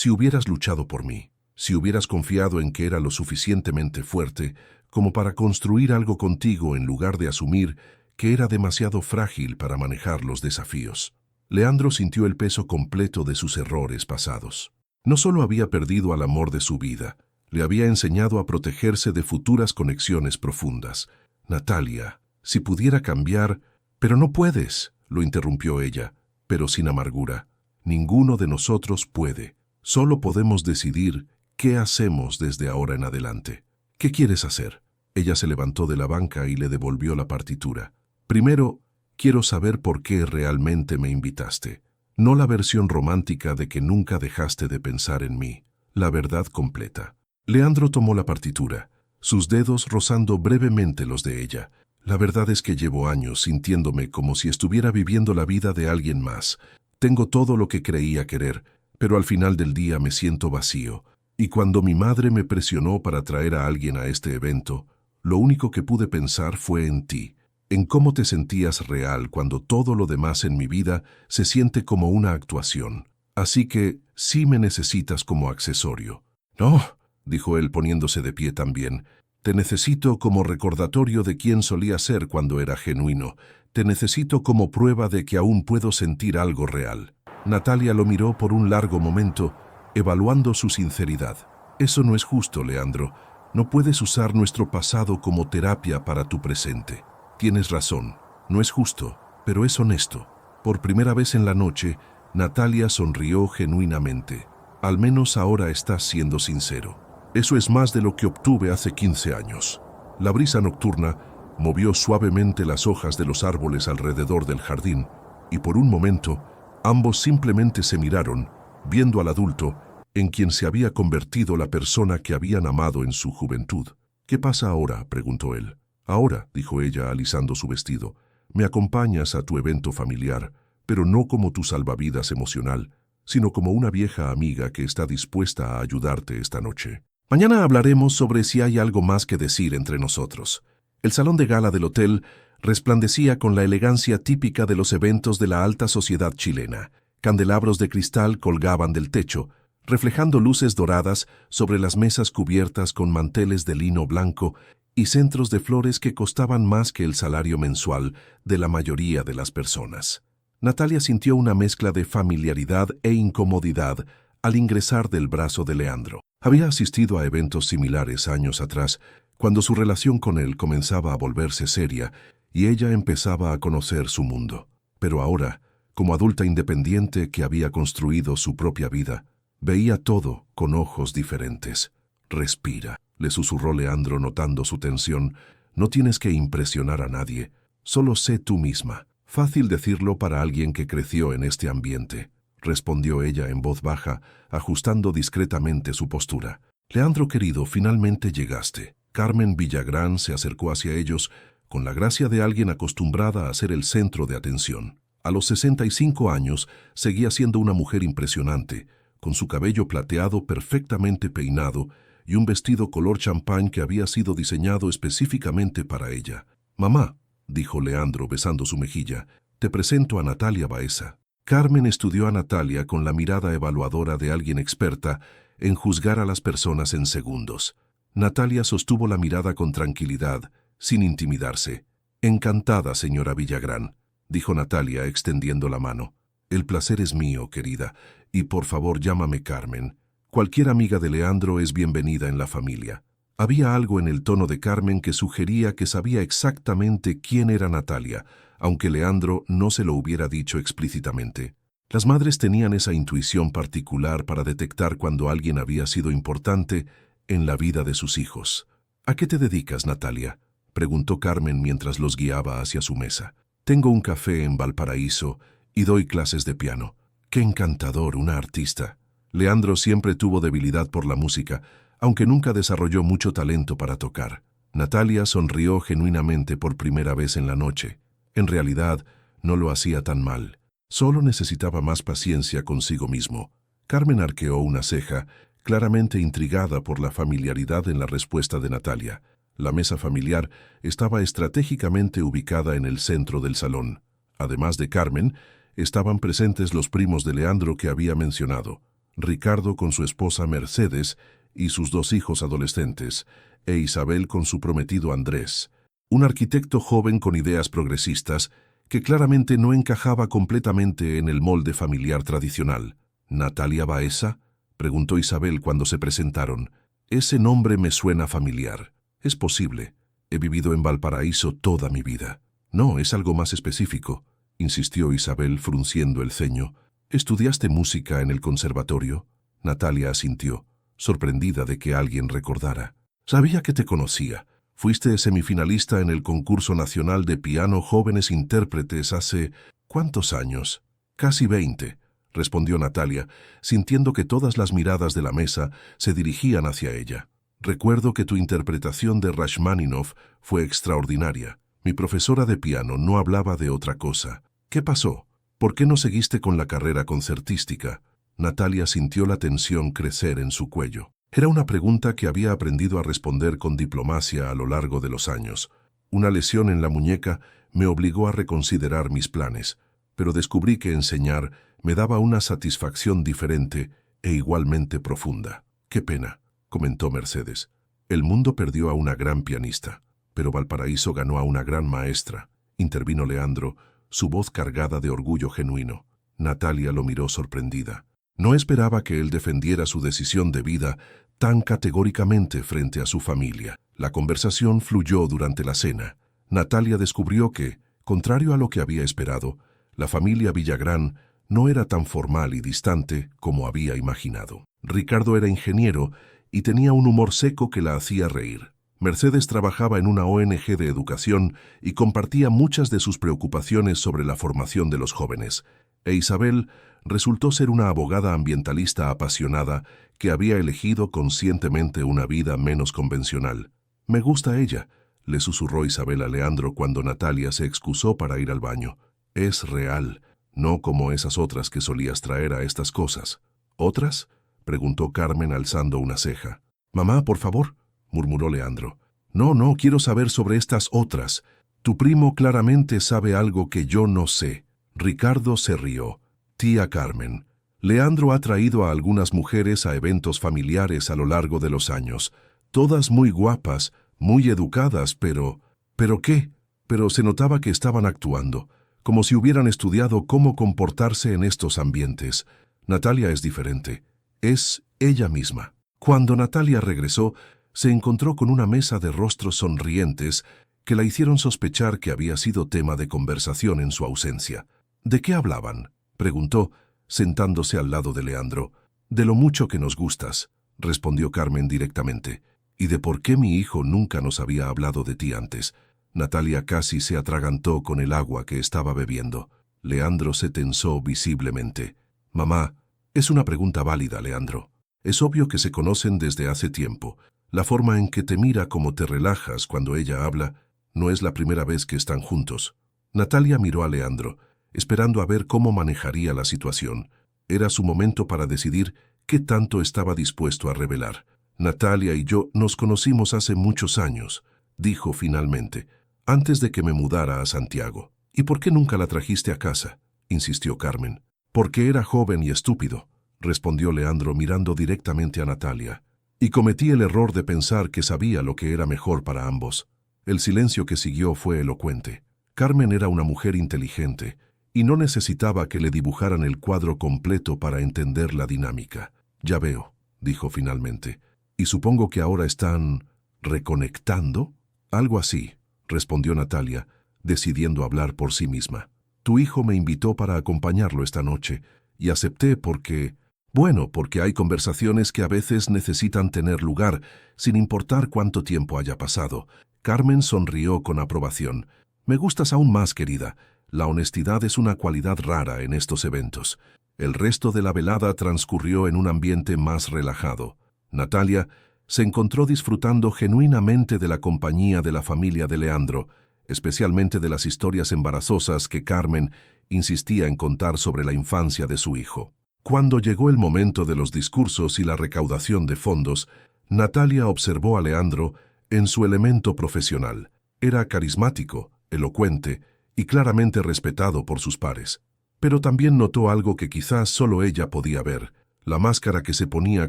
hubieras luchado por mí, si hubieras confiado en que era lo suficientemente fuerte como para construir algo contigo en lugar de asumir que era demasiado frágil para manejar los desafíos. Leandro sintió el peso completo de sus errores pasados. No solo había perdido al amor de su vida, le había enseñado a protegerse de futuras conexiones profundas. Natalia, si pudiera cambiar... Pero no puedes, lo interrumpió ella, pero sin amargura. Ninguno de nosotros puede. Solo podemos decidir qué hacemos desde ahora en adelante. ¿Qué quieres hacer? Ella se levantó de la banca y le devolvió la partitura. Primero, quiero saber por qué realmente me invitaste. No la versión romántica de que nunca dejaste de pensar en mí. La verdad completa. Leandro tomó la partitura, sus dedos rozando brevemente los de ella. La verdad es que llevo años sintiéndome como si estuviera viviendo la vida de alguien más. Tengo todo lo que creía querer, pero al final del día me siento vacío. Y cuando mi madre me presionó para traer a alguien a este evento, lo único que pude pensar fue en ti, en cómo te sentías real cuando todo lo demás en mi vida se siente como una actuación. Así que sí me necesitas como accesorio. No, dijo él poniéndose de pie también. Te necesito como recordatorio de quién solía ser cuando era genuino. Te necesito como prueba de que aún puedo sentir algo real. Natalia lo miró por un largo momento, evaluando su sinceridad. Eso no es justo, Leandro. No puedes usar nuestro pasado como terapia para tu presente. Tienes razón. No es justo, pero es honesto. Por primera vez en la noche, Natalia sonrió genuinamente. Al menos ahora estás siendo sincero. Eso es más de lo que obtuve hace 15 años. La brisa nocturna movió suavemente las hojas de los árboles alrededor del jardín, y por un momento, ambos simplemente se miraron, viendo al adulto en quien se había convertido la persona que habían amado en su juventud. ¿Qué pasa ahora?, preguntó él. Ahora, dijo ella alisando su vestido, me acompañas a tu evento familiar, pero no como tu salvavidas emocional, sino como una vieja amiga que está dispuesta a ayudarte esta noche. Mañana hablaremos sobre si hay algo más que decir entre nosotros. El salón de gala del hotel resplandecía con la elegancia típica de los eventos de la alta sociedad chilena. Candelabros de cristal colgaban del techo, reflejando luces doradas sobre las mesas cubiertas con manteles de lino blanco y centros de flores que costaban más que el salario mensual de la mayoría de las personas. Natalia sintió una mezcla de familiaridad e incomodidad al ingresar del brazo de Leandro. Había asistido a eventos similares años atrás, cuando su relación con él comenzaba a volverse seria y ella empezaba a conocer su mundo. Pero ahora, como adulta independiente que había construido su propia vida, veía todo con ojos diferentes. Respira, le susurró Leandro notando su tensión. No tienes que impresionar a nadie, solo sé tú misma. Fácil decirlo para alguien que creció en este ambiente, respondió ella en voz baja, ajustando discretamente su postura. Leandro querido, finalmente llegaste. Carmen Villagrán se acercó hacia ellos con la gracia de alguien acostumbrada a ser el centro de atención. A los 65 años seguía siendo una mujer impresionante, con su cabello plateado perfectamente peinado y un vestido color champán que había sido diseñado específicamente para ella. «Mamá», dijo Leandro besando su mejilla, «te presento a Natalia Baeza». Carmen estudió a Natalia con la mirada evaluadora de alguien experta en juzgar a las personas en segundos. Natalia sostuvo la mirada con tranquilidad, sin intimidarse. «Encantada, señora Villagrán», dijo Natalia extendiendo la mano. «El placer es mío, querida, y por favor llámame Carmen. Cualquier amiga de Leandro es bienvenida en la familia». Había algo en el tono de Carmen que sugería que sabía exactamente quién era Natalia, aunque Leandro no se lo hubiera dicho explícitamente. Las madres tenían esa intuición particular para detectar cuando alguien había sido importante en la vida de sus hijos. ¿A qué te dedicas, Natalia?, preguntó Carmen mientras los guiaba hacia su mesa. Tengo un café en Valparaíso y doy clases de piano. ¡Qué encantador, una artista! Leandro siempre tuvo debilidad por la música, aunque nunca desarrolló mucho talento para tocar. Natalia sonrió genuinamente por primera vez en la noche. En realidad, no lo hacía tan mal. Solo necesitaba más paciencia consigo mismo. Carmen arqueó una ceja, claramente intrigada por la familiaridad en la respuesta de Natalia. La mesa familiar estaba estratégicamente ubicada en el centro del salón. Además de Carmen, estaban presentes los primos de Leandro que había mencionado, Ricardo con su esposa Mercedes y sus 2 hijos adolescentes, e Isabel con su prometido Andrés, un arquitecto joven con ideas progresistas que claramente no encajaba completamente en el molde familiar tradicional. ¿Natalia Baeza?, preguntó Isabel cuando se presentaron. Ese nombre me suena familiar. Es posible. He vivido en Valparaíso toda mi vida. No, es algo más específico, insistió Isabel frunciendo el ceño. ¿Estudiaste música en el conservatorio? Natalia asintió, sorprendida de que alguien recordara. Sabía que te conocía. Fuiste semifinalista en el concurso nacional de piano Jóvenes Intérpretes hace... ¿cuántos años? Casi 20, respondió Natalia, sintiendo que todas las miradas de la mesa se dirigían hacia ella. Recuerdo que tu interpretación de Rachmaninoff fue extraordinaria. Mi profesora de piano no hablaba de otra cosa. ¿Qué pasó? ¿Por qué no seguiste con la carrera concertística? Natalia sintió la tensión crecer en su cuello. Era una pregunta que había aprendido a responder con diplomacia a lo largo de los años. Una lesión en la muñeca me obligó a reconsiderar mis planes, pero descubrí que enseñar me daba una satisfacción diferente e igualmente profunda. Qué pena, comentó Mercedes. El mundo perdió a una gran pianista, pero Valparaíso ganó a una gran maestra, intervino Leandro, su voz cargada de orgullo genuino. Natalia lo miró sorprendida. No esperaba que él defendiera su decisión de vida tan categóricamente frente a su familia. La conversación fluyó durante la cena. Natalia descubrió que, contrario a lo que había esperado, la familia Villagrán no era tan formal y distante como había imaginado. Ricardo era ingeniero y tenía un humor seco que la hacía reír. Mercedes trabajaba en una ONG de educación y compartía muchas de sus preocupaciones sobre la formación de los jóvenes. E Isabel resultó ser una abogada ambientalista apasionada que había elegido conscientemente una vida menos convencional. «Me gusta ella», le susurró Isabel a Leandro cuando Natalia se excusó para ir al baño. «Es real, no como esas otras que solías traer a estas cosas». «¿Otras?», preguntó Carmen alzando una ceja. «Mamá, por favor», murmuró Leandro. «No, quiero saber sobre estas otras. Tu primo claramente sabe algo que yo no sé». Ricardo se rió. «Tía Carmen, Leandro ha traído a algunas mujeres a eventos familiares a lo largo de los años. Todas muy guapas, muy educadas, pero... ¿Pero qué? Pero se notaba que estaban actuando, como si hubieran estudiado cómo comportarse en estos ambientes. Natalia es diferente. Es ella misma». Cuando Natalia regresó, se encontró con una mesa de rostros sonrientes que la hicieron sospechar que había sido tema de conversación en su ausencia. «¿De qué hablaban?», preguntó, sentándose al lado de Leandro. «De lo mucho que nos gustas», respondió Carmen directamente, «y de por qué mi hijo nunca nos había hablado de ti antes». Natalia casi se atragantó con el agua que estaba bebiendo. Leandro se tensó visiblemente. «Mamá, es una pregunta válida, Leandro. Es obvio que se conocen desde hace tiempo. La forma en que te mira como te relajas cuando ella habla no es la primera vez que están juntos». Natalia miró a Leandro, esperando a ver cómo manejaría la situación. Era su momento para decidir qué tanto estaba dispuesto a revelar. «Natalia y yo nos conocimos hace muchos años», dijo finalmente, «antes de que me mudara a Santiago». «¿Y por qué nunca la trajiste a casa?», insistió Carmen. «Porque era joven y estúpido», respondió Leandro mirando directamente a Natalia. «Y cometí el error de pensar que sabía lo que era mejor para ambos». El silencio que siguió fue elocuente. Carmen era una mujer inteligente y no necesitaba que le dibujaran el cuadro completo para entender la dinámica. «Ya veo», dijo finalmente, «y supongo que ahora están ¿Reconectando? Algo así, respondió Natalia, decidiendo hablar por sí misma. Tu hijo me invitó para acompañarlo esta noche, y acepté porque, bueno, porque hay conversaciones que a veces necesitan tener lugar, sin importar cuánto tiempo haya pasado. Carmen sonrió con aprobación. Me gustas aún más, querida. La honestidad es una cualidad rara en estos eventos. El resto de la velada transcurrió en un ambiente más relajado. Natalia se encontró disfrutando genuinamente de la compañía de la familia de Leandro, especialmente de las historias embarazosas que Carmen insistía en contar sobre la infancia de su hijo. Cuando llegó el momento de los discursos y la recaudación de fondos, Natalia observó a Leandro en su elemento profesional. Era carismático, elocuente y claramente respetado por sus pares. Pero también notó algo que quizás solo ella podía ver: la máscara que se ponía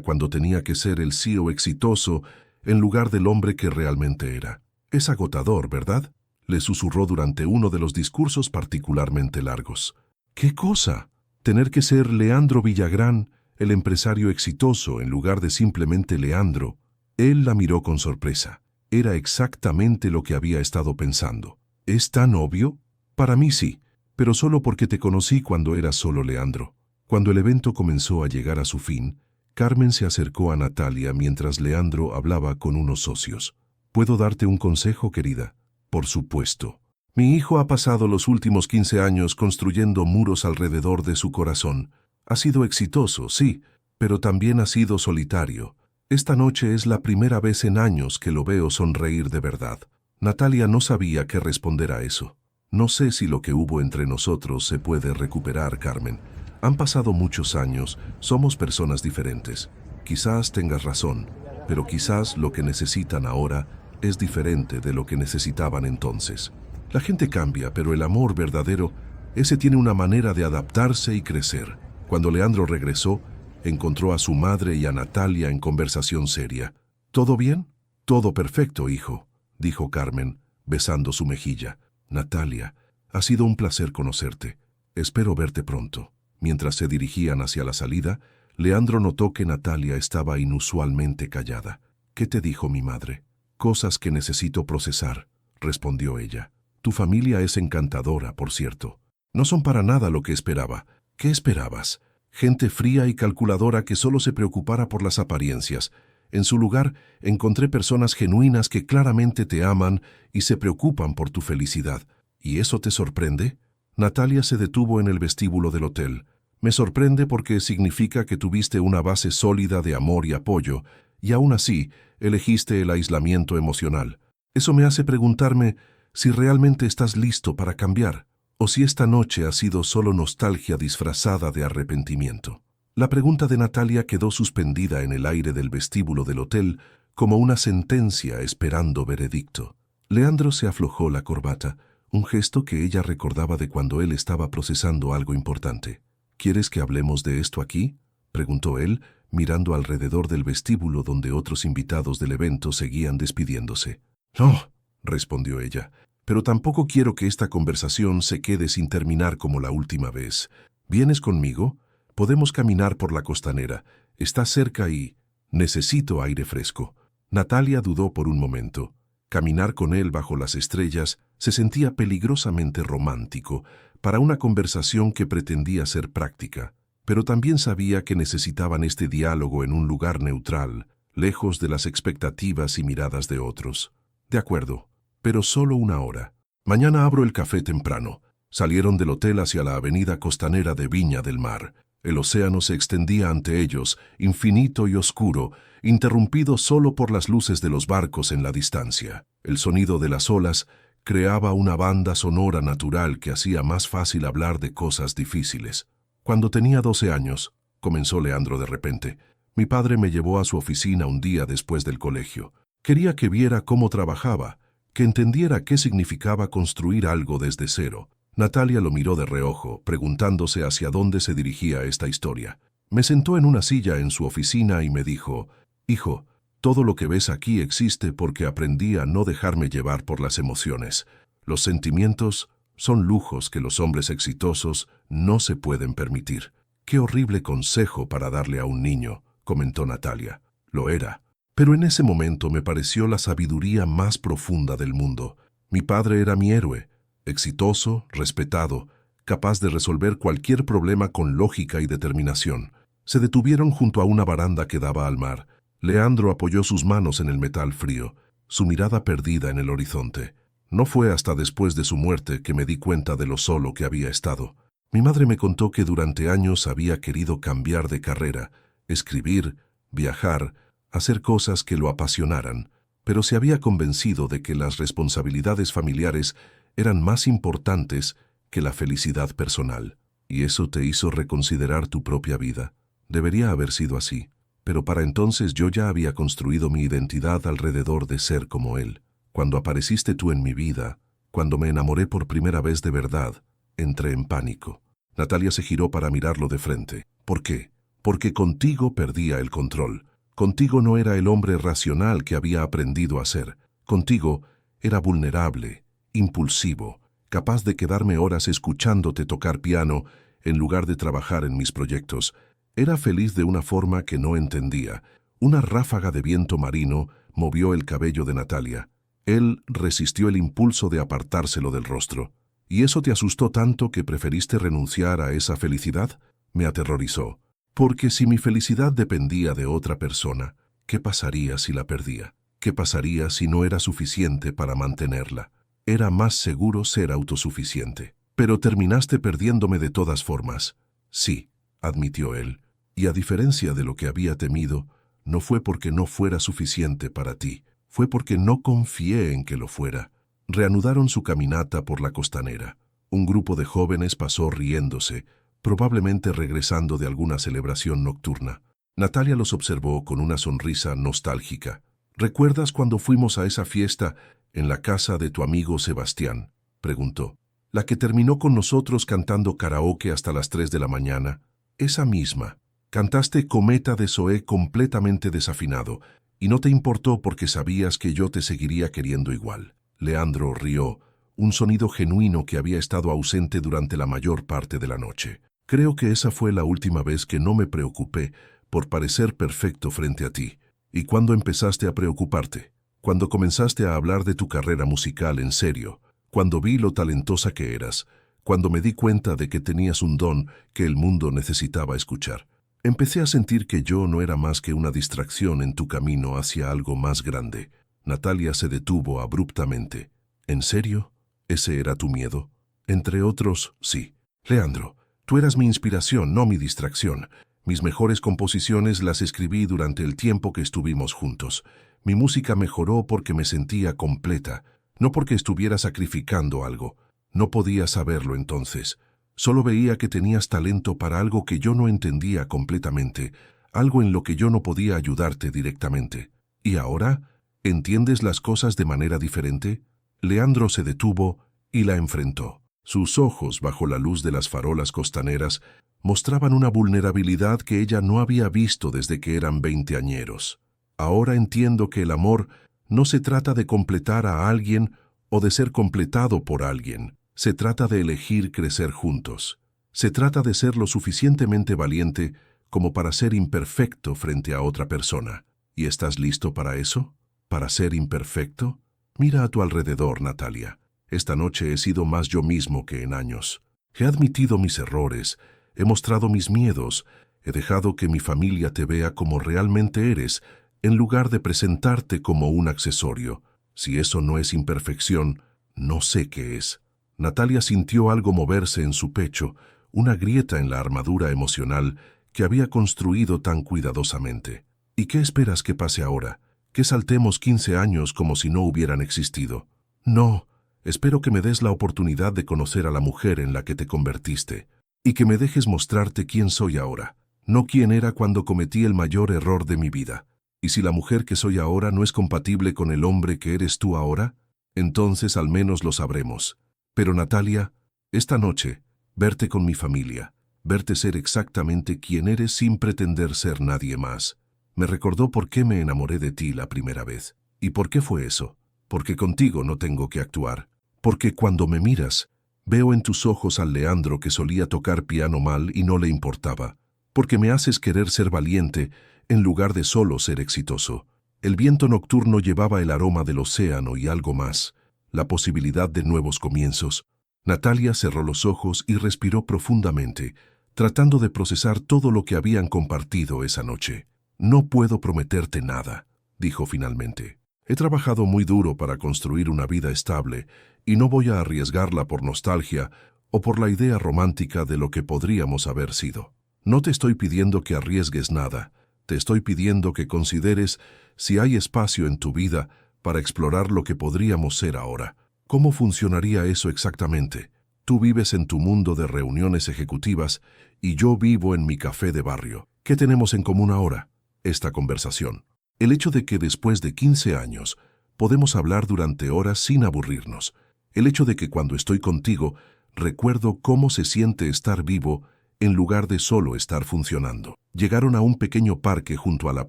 cuando tenía que ser el CEO exitoso en lugar del hombre que realmente era. Es agotador, ¿verdad?, le susurró durante uno de los discursos particularmente largos. ¿Qué cosa? Tener que ser Leandro Villagrán, el empresario exitoso, en lugar de simplemente Leandro. Él la miró con sorpresa. Era exactamente lo que había estado pensando. ¿Es tan obvio? Para mí sí, pero solo porque te conocí cuando eras solo Leandro. Cuando el evento comenzó a llegar a su fin, Carmen se acercó a Natalia mientras Leandro hablaba con unos socios. ¿Puedo darte un consejo, querida? Por supuesto. Mi hijo ha pasado los últimos 15 años construyendo muros alrededor de su corazón. Ha sido exitoso, sí, pero también ha sido solitario. Esta noche es la primera vez en años que lo veo sonreír de verdad. Natalia no sabía qué responder a eso. No sé si lo que hubo entre nosotros se puede recuperar, Carmen. Han pasado muchos años, somos personas diferentes. Quizás tengas razón, pero quizás lo que necesitan ahora es diferente de lo que necesitaban entonces. La gente cambia, pero el amor verdadero, ese tiene una manera de adaptarse y crecer. Cuando Leandro regresó, encontró a su madre y a Natalia en conversación seria. ¿Todo bien? Todo perfecto, hijo, dijo Carmen, besando su mejilla. Natalia, ha sido un placer conocerte. Espero verte pronto. Mientras se dirigían hacia la salida, Leandro notó que Natalia estaba inusualmente callada. ¿Qué te dijo mi madre? Cosas que necesito procesar, respondió ella. Tu familia es encantadora, por cierto. No son para nada lo que esperaba. ¿Qué esperabas? Gente fría y calculadora que solo se preocupara por las apariencias. En su lugar, encontré personas genuinas que claramente te aman y se preocupan por tu felicidad. ¿Y eso te sorprende? Natalia se detuvo en el vestíbulo del hotel. Me sorprende porque significa que tuviste una base sólida de amor y apoyo, y aún así elegiste el aislamiento emocional. Eso me hace preguntarme si realmente estás listo para cambiar, o si esta noche ha sido solo nostalgia disfrazada de arrepentimiento. La pregunta de Natalia quedó suspendida en el aire del vestíbulo del hotel como una sentencia esperando veredicto. Leandro se aflojó la corbata, un gesto que ella recordaba de cuando él estaba procesando algo importante. ¿Quieres que hablemos de esto aquí?, preguntó él, mirando alrededor del vestíbulo donde otros invitados del evento seguían despidiéndose. No, respondió ella, pero tampoco quiero que esta conversación se quede sin terminar como la última vez. ¿Vienes conmigo? Podemos caminar por la costanera. Está cerca y necesito aire fresco. Natalia dudó por un momento. Caminar con él bajo las estrellas se sentía peligrosamente romántico para una conversación que pretendía ser práctica, pero también sabía que necesitaban este diálogo en un lugar neutral, lejos de las expectativas y miradas de otros. De acuerdo, pero solo una hora. Mañana abro el café temprano. Salieron del hotel hacia la avenida costanera de Viña del Mar. El océano se extendía ante ellos, infinito y oscuro, interrumpido solo por las luces de los barcos en la distancia. El sonido de las olas creaba una banda sonora natural que hacía más fácil hablar de cosas difíciles. Cuando tenía 12 años, comenzó Leandro de repente, mi padre me llevó a su oficina un día después del colegio. Quería que viera cómo trabajaba, que entendiera qué significaba construir algo desde cero. Natalia lo miró de reojo, preguntándose hacia dónde se dirigía esta historia. Me sentó en una silla en su oficina y me dijo, «Hijo, todo lo que ves aquí existe porque aprendí a no dejarme llevar por las emociones. Los sentimientos son lujos que los hombres exitosos no se pueden permitir». «Qué horrible consejo para darle a un niño», comentó Natalia. Lo era. Pero en ese momento me pareció la sabiduría más profunda del mundo. Mi padre era mi héroe, exitoso, respetado, capaz de resolver cualquier problema con lógica y determinación. Se detuvieron junto a una baranda que daba al mar. Leandro apoyó sus manos en el metal frío, su mirada perdida en el horizonte. No fue hasta después de su muerte que me di cuenta de lo solo que había estado. Mi madre me contó que durante años había querido cambiar de carrera, escribir, viajar, hacer cosas que lo apasionaran, pero se había convencido de que las responsabilidades familiares eran más importantes que la felicidad personal. Y eso te hizo reconsiderar tu propia vida. Debería haber sido así, pero para entonces yo ya había construido mi identidad alrededor de ser como él. Cuando apareciste tú en mi vida, cuando me enamoré por primera vez de verdad, entré en pánico. Natalia se giró para mirarlo de frente. ¿Por qué? Porque contigo perdía el control. Contigo no era el hombre racional que había aprendido a ser. Contigo era vulnerable, impulsivo, capaz de quedarme horas escuchándote tocar piano en lugar de trabajar en mis proyectos. Era feliz de una forma que no entendía. Una ráfaga de viento marino movió el cabello de Natalia. Él resistió el impulso de apartárselo del rostro. ¿Y eso te asustó tanto que preferiste renunciar a esa felicidad? Me aterrorizó. Porque si mi felicidad dependía de otra persona, ¿qué pasaría si la perdía? ¿Qué pasaría si no era suficiente para mantenerla? Era más seguro ser autosuficiente. Pero terminaste perdiéndome de todas formas. Sí, admitió él. Y a diferencia de lo que había temido, no fue porque no fuera suficiente para ti. Fue porque no confié en que lo fuera. Reanudaron su caminata por la costanera. Un grupo de jóvenes pasó riéndose, probablemente regresando de alguna celebración nocturna. Natalia los observó con una sonrisa nostálgica. ¿Recuerdas cuando fuimos a esa fiesta en la casa de tu amigo Sebastián?, preguntó. La que terminó con nosotros cantando karaoke hasta las 3 de la mañana. Esa misma. Cantaste Cometa de Zoé completamente desafinado, y no te importó porque sabías que yo te seguiría queriendo igual. Leandro rió, un sonido genuino que había estado ausente durante la mayor parte de la noche. Creo que esa fue la última vez que no me preocupé por parecer perfecto frente a ti. ¿Y cuándo empezaste a preocuparte? Cuando comenzaste a hablar de tu carrera musical en serio, cuando vi lo talentosa que eras, cuando me di cuenta de que tenías un don que el mundo necesitaba escuchar. Empecé a sentir que yo no era más que una distracción en tu camino hacia algo más grande. Natalia se detuvo abruptamente. ¿En serio? ¿Ese era tu miedo? Entre otros, sí. Leandro, tú eras mi inspiración, no mi distracción. Mis mejores composiciones las escribí durante el tiempo que estuvimos juntos. Mi música mejoró porque me sentía completa, no porque estuviera sacrificando algo. No podía saberlo entonces. Solo veía que tenías talento para algo que yo no entendía completamente, algo en lo que yo no podía ayudarte directamente. ¿Y ahora? ¿Entiendes las cosas de manera diferente? Leandro se detuvo y la enfrentó. Sus ojos, bajo la luz de las farolas costaneras, mostraban una vulnerabilidad que ella no había visto desde que eran veinteañeros. Ahora entiendo que el amor no se trata de completar a alguien o de ser completado por alguien. Se trata de elegir crecer juntos. Se trata de ser lo suficientemente valiente como para ser imperfecto frente a otra persona. ¿Y estás listo para eso? ¿Para ser imperfecto? Mira a tu alrededor, Natalia. Esta noche he sido más yo mismo que en años. He admitido mis errores, he mostrado mis miedos, he dejado que mi familia te vea como realmente eres, en lugar de presentarte como un accesorio. Si eso no es imperfección, no sé qué es. Natalia sintió algo moverse en su pecho, una grieta en la armadura emocional que había construido tan cuidadosamente. ¿Y qué esperas que pase ahora? ¿Que saltemos 15 años como si no hubieran existido? No, espero que me des la oportunidad de conocer a la mujer en la que te convertiste, y que me dejes mostrarte quién soy ahora, no quién era cuando cometí el mayor error de mi vida. Y si la mujer que soy ahora no es compatible con el hombre que eres tú ahora, entonces al menos lo sabremos. Pero Natalia, esta noche, verte con mi familia, verte ser exactamente quien eres sin pretender ser nadie más, me recordó por qué me enamoré de ti la primera vez. ¿Y por qué fue eso? Porque contigo no tengo que actuar. Porque cuando me miras, veo en tus ojos al Leandro que solía tocar piano mal y no le importaba. Porque me haces querer ser valiente en lugar de solo ser exitoso. El viento nocturno llevaba el aroma del océano y algo más, la posibilidad de nuevos comienzos. Natalia cerró los ojos y respiró profundamente, tratando de procesar todo lo que habían compartido esa noche. «No puedo prometerte nada», dijo finalmente. «He trabajado muy duro para construir una vida estable y no voy a arriesgarla por nostalgia o por la idea romántica de lo que podríamos haber sido. No te estoy pidiendo que arriesgues nada, te estoy pidiendo que consideres si hay espacio en tu vida para explorar lo que podríamos ser ahora. ¿Cómo funcionaría eso exactamente? Tú vives en tu mundo de reuniones ejecutivas y yo vivo en mi café de barrio. ¿Qué tenemos en común ahora? Esta conversación. El hecho de que después de 15 años podemos hablar durante horas sin aburrirnos. El hecho de que cuando estoy contigo recuerdo cómo se siente estar vivo en lugar de solo estar funcionando». Llegaron a un pequeño parque junto a la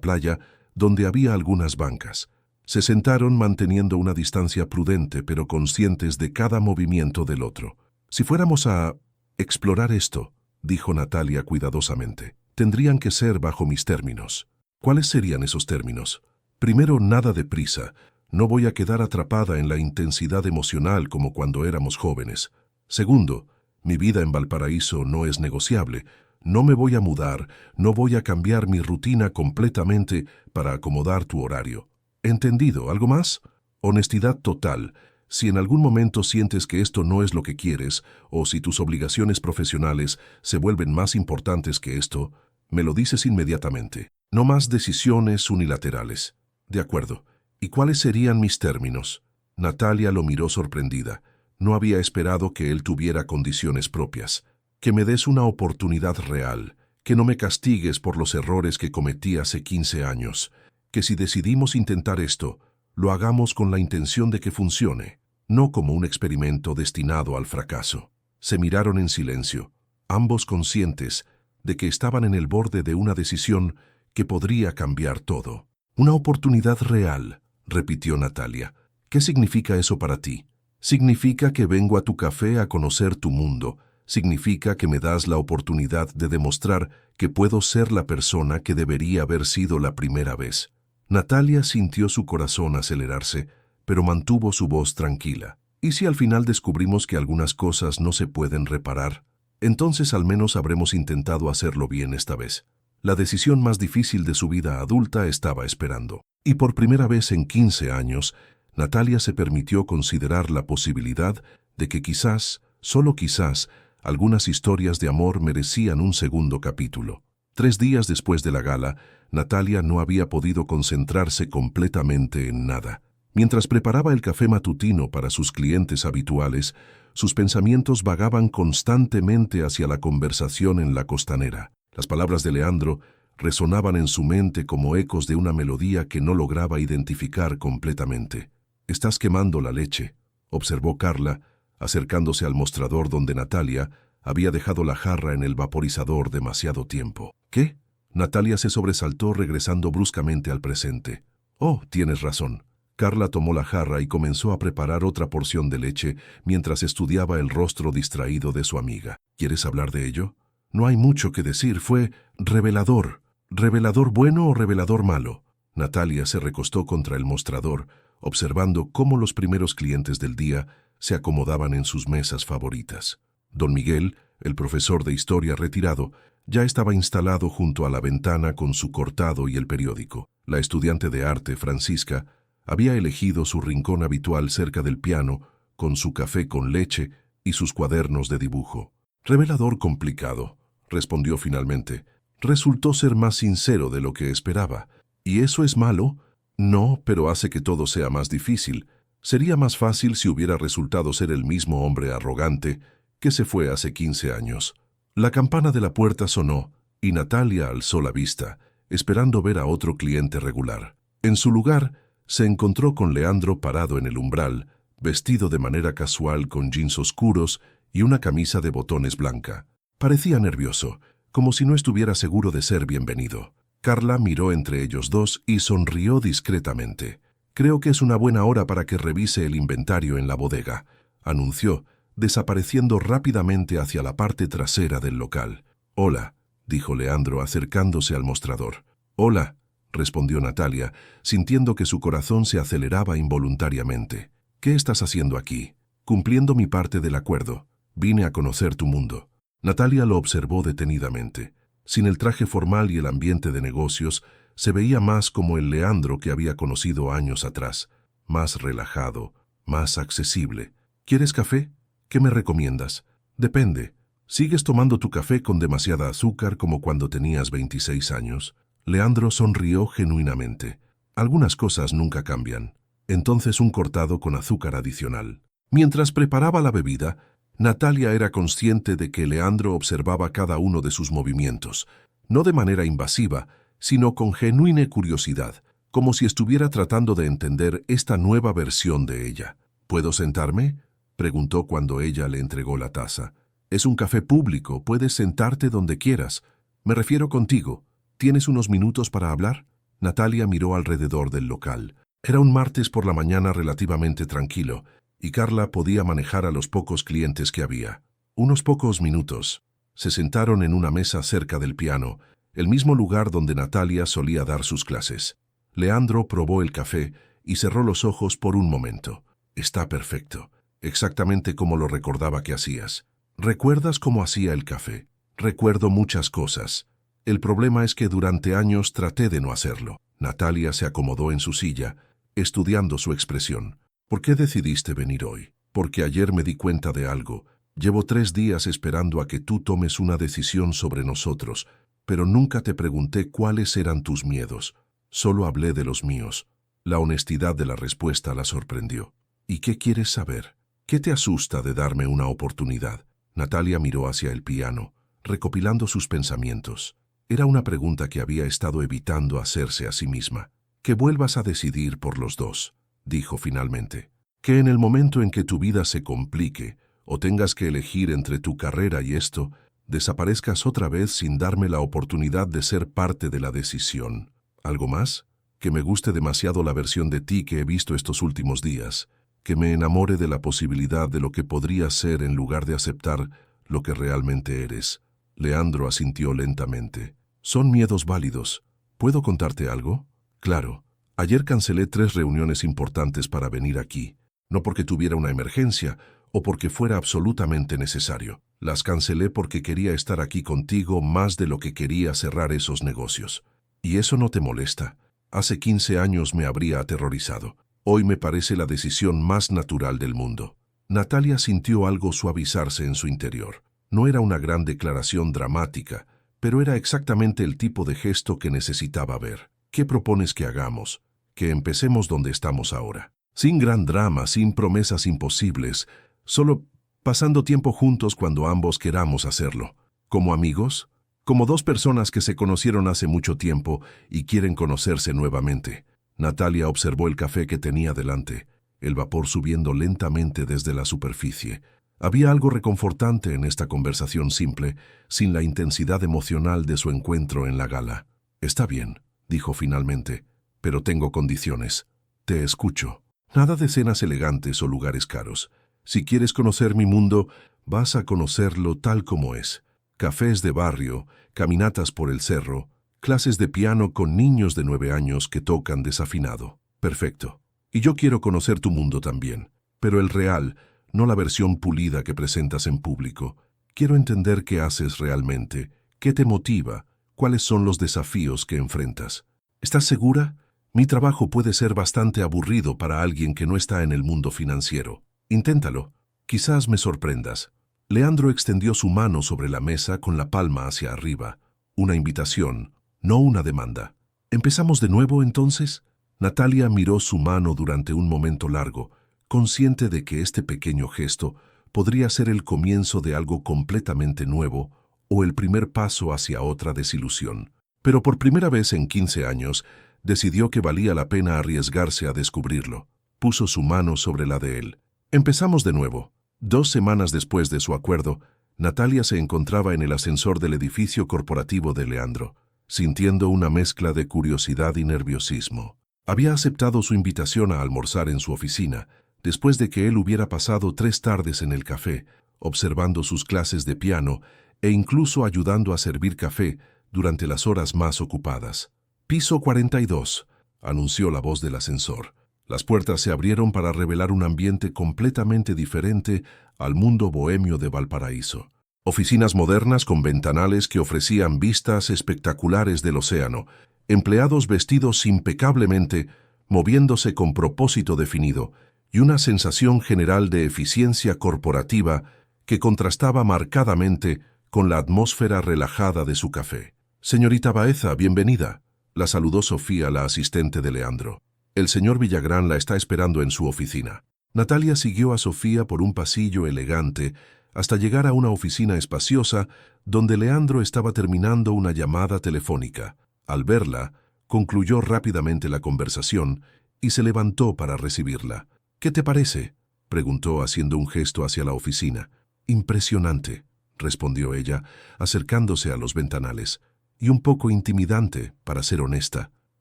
playa donde había algunas bancas. Se sentaron manteniendo una distancia prudente pero conscientes de cada movimiento del otro. «Si fuéramos a explorar esto», dijo Natalia cuidadosamente, «tendrían que ser bajo mis términos». «¿Cuáles serían esos términos?» «Primero, nada de prisa. No voy a quedar atrapada en la intensidad emocional como cuando éramos jóvenes. Segundo, mi vida en Valparaíso no es negociable. No me voy a mudar, no voy a cambiar mi rutina completamente para acomodar tu horario. ¿Entendido? ¿Algo más? Honestidad total. Si en algún momento sientes que esto no es lo que quieres, o si tus obligaciones profesionales se vuelven más importantes que esto, me lo dices inmediatamente. No más decisiones unilaterales». «De acuerdo. ¿Y cuáles serían mis términos?» Natalia lo miró sorprendida. No había esperado que él tuviera condiciones propias. «Que me des una oportunidad real, que no me castigues por los errores que cometí hace 15 años, que si decidimos intentar esto, lo hagamos con la intención de que funcione, no como un experimento destinado al fracaso». Se miraron en silencio, ambos conscientes de que estaban en el borde de una decisión que podría cambiar todo. «Una oportunidad real», repitió Natalia. «¿Qué significa eso para ti?» «Significa que vengo a tu café a conocer tu mundo. Significa que me das la oportunidad de demostrar que puedo ser la persona que debería haber sido la primera vez». Natalia sintió su corazón acelerarse, pero mantuvo su voz tranquila. «¿Y si al final descubrimos que algunas cosas no se pueden reparar? Entonces al menos habremos intentado hacerlo bien esta vez». La decisión más difícil de su vida adulta estaba esperando. Y por primera vez en 15 años, Natalia se permitió considerar la posibilidad de que quizás, solo quizás, algunas historias de amor merecían un segundo capítulo. 3 días después de la gala, Natalia no había podido concentrarse completamente en nada. Mientras preparaba el café matutino para sus clientes habituales, sus pensamientos vagaban constantemente hacia la conversación en la costanera. Las palabras de Leandro resonaban en su mente como ecos de una melodía que no lograba identificar completamente. «Estás quemando la leche», observó Carla, acercándose al mostrador donde Natalia había dejado la jarra en el vaporizador demasiado tiempo. «¿Qué?» Natalia se sobresaltó regresando bruscamente al presente. «Oh, tienes razón». Carla tomó la jarra y comenzó a preparar otra porción de leche mientras estudiaba el rostro distraído de su amiga. «¿Quieres hablar de ello?» «No hay mucho que decir, fue revelador». «¿Revelador bueno o revelador malo?» Natalia se recostó contra el mostrador, observando cómo los primeros clientes del día se acomodaban en sus mesas favoritas. Don Miguel, el profesor de historia retirado, ya estaba instalado junto a la ventana con su cortado y el periódico. La estudiante de arte, Francisca, había elegido su rincón habitual cerca del piano, con su café con leche y sus cuadernos de dibujo. «Revelador complicado», respondió finalmente. «Resultó ser más sincero de lo que esperaba. ¿Y eso es malo?» «No, pero hace que todo sea más difícil. Sería más fácil si hubiera resultado ser el mismo hombre arrogante que se fue hace 15 años». La campana de la puerta sonó y Natalia alzó la vista, esperando ver a otro cliente regular. En su lugar, se encontró con Leandro parado en el umbral, vestido de manera casual con jeans oscuros y una camisa de botones blanca. Parecía nervioso, como si no estuviera seguro de ser bienvenido. Carla miró entre ellos dos y sonrió discretamente. «Creo que es una buena hora para que revise el inventario en la bodega», anunció, desapareciendo rápidamente hacia la parte trasera del local. «Hola», dijo Leandro acercándose al mostrador. «Hola», respondió Natalia, sintiendo que su corazón se aceleraba involuntariamente. ¿Qué estás haciendo aquí? Cumpliendo mi parte del acuerdo. Vine a conocer tu mundo. Natalia lo observó detenidamente. Sin el traje formal y el ambiente de negocios, se veía más como el Leandro que había conocido años atrás. Más relajado, más accesible. ¿Quieres café? ¿Qué me recomiendas? Depende. ¿Sigues tomando tu café con demasiada azúcar como cuando tenías 26 años? Leandro sonrió genuinamente. Algunas cosas nunca cambian. Entonces un cortado con azúcar adicional. Mientras preparaba la bebida, Natalia era consciente de que Leandro observaba cada uno de sus movimientos, no de manera invasiva, sino con genuina curiosidad, como si estuviera tratando de entender esta nueva versión de ella. ¿Puedo sentarme?, preguntó cuando ella le entregó la taza. Es un café público, puedes sentarte donde quieras. Me refiero contigo. ¿Tienes unos minutos para hablar? Natalia miró alrededor del local. Era un martes por la mañana relativamente tranquilo, y Carla podía manejar a los pocos clientes que había. Unos pocos minutos. Se sentaron en una mesa cerca del piano, el mismo lugar donde Natalia solía dar sus clases. Leandro probó el café y cerró los ojos por un momento. Está perfecto, exactamente como lo recordaba que hacías. ¿Recuerdas cómo hacía el café? Recuerdo muchas cosas. El problema es que durante años traté de no hacerlo. Natalia se acomodó en su silla, estudiando su expresión. ¿Por qué decidiste venir hoy? Porque ayer me di cuenta de algo. Llevo 3 días esperando a que tú tomes una decisión sobre nosotros, pero nunca te pregunté cuáles eran tus miedos. Solo hablé de los míos. La honestidad de la respuesta la sorprendió. ¿Y qué quieres saber? ¿Qué te asusta de darme una oportunidad? Natalia miró hacia el piano, recopilando sus pensamientos. Era una pregunta que había estado evitando hacerse a sí misma. Que vuelvas a decidir por los dos, dijo finalmente. Que en el momento en que tu vida se complique o tengas que elegir entre tu carrera y esto, desaparezcas otra vez sin darme la oportunidad de ser parte de la decisión. ¿Algo más? Que me guste demasiado la versión de ti que he visto estos últimos días. Que me enamore de la posibilidad de lo que podría ser en lugar de aceptar lo que realmente eres. Leandro asintió lentamente. Son miedos válidos. ¿Puedo contarte algo? Claro. Ayer cancelé 3 reuniones importantes para venir aquí. No porque tuviera una emergencia o porque fuera absolutamente necesario. Las cancelé porque quería estar aquí contigo más de lo que quería cerrar esos negocios. ¿Y eso no te molesta? Hace 15 años me habría aterrorizado. Hoy me parece la decisión más natural del mundo. Natalia sintió algo suavizarse en su interior. No era una gran declaración dramática, pero era exactamente el tipo de gesto que necesitaba ver. ¿Qué propones que hagamos? Que empecemos donde estamos ahora. Sin gran drama, sin promesas imposibles, solo pasando tiempo juntos cuando ambos queramos hacerlo. ¿Como amigos? Como 2 personas que se conocieron hace mucho tiempo y quieren conocerse nuevamente. Natalia observó el café que tenía delante, el vapor subiendo lentamente desde la superficie. Había algo reconfortante en esta conversación simple, sin la intensidad emocional de su encuentro en la gala. Está bien, dijo finalmente, pero tengo condiciones. Te escucho. Nada de cenas elegantes o lugares caros. Si quieres conocer mi mundo, vas a conocerlo tal como es. Cafés de barrio, caminatas por el cerro, clases de piano con niños de 9 años que tocan desafinado. Perfecto. Y yo quiero conocer tu mundo también, pero el real, no la versión pulida que presentas en público. Quiero entender qué haces realmente, qué te motiva, cuáles son los desafíos que enfrentas. ¿Estás segura? Mi trabajo puede ser bastante aburrido para alguien que no está en el mundo financiero. Inténtalo. Quizás me sorprendas. Leandro extendió su mano sobre la mesa con la palma hacia arriba. Una invitación, no una demanda. ¿Empezamos de nuevo entonces? Natalia miró su mano durante un momento largo, consciente de que este pequeño gesto podría ser el comienzo de algo completamente nuevo o el primer paso hacia otra desilusión. Pero por primera vez en 15 años, decidió que valía la pena arriesgarse a descubrirlo. Puso su mano sobre la de él. Empezamos de nuevo. 2 semanas después de su acuerdo, Natalia se encontraba en el ascensor del edificio corporativo de Leandro, sintiendo una mezcla de curiosidad y nerviosismo. Había aceptado su invitación a almorzar en su oficina, después de que él hubiera pasado 3 tardes en el café, observando sus clases de piano e incluso ayudando a servir café durante las horas más ocupadas. Piso 42, anunció la voz del ascensor. Las puertas se abrieron para revelar un ambiente completamente diferente al mundo bohemio de Valparaíso. Oficinas modernas con ventanales que ofrecían vistas espectaculares del océano, empleados vestidos impecablemente, moviéndose con propósito definido, y una sensación general de eficiencia corporativa que contrastaba marcadamente con la atmósfera relajada de su café. «Señorita Baeza, bienvenida», la saludó Sofía, la asistente de Leandro. «El señor Villagrán la está esperando en su oficina». Natalia siguió a Sofía por un pasillo elegante hasta llegar a una oficina espaciosa donde Leandro estaba terminando una llamada telefónica. Al verla, concluyó rápidamente la conversación y se levantó para recibirla. «¿Qué te parece?», preguntó haciendo un gesto hacia la oficina. «Impresionante», respondió ella, acercándose a los ventanales. «Y un poco intimidante, para ser honesta».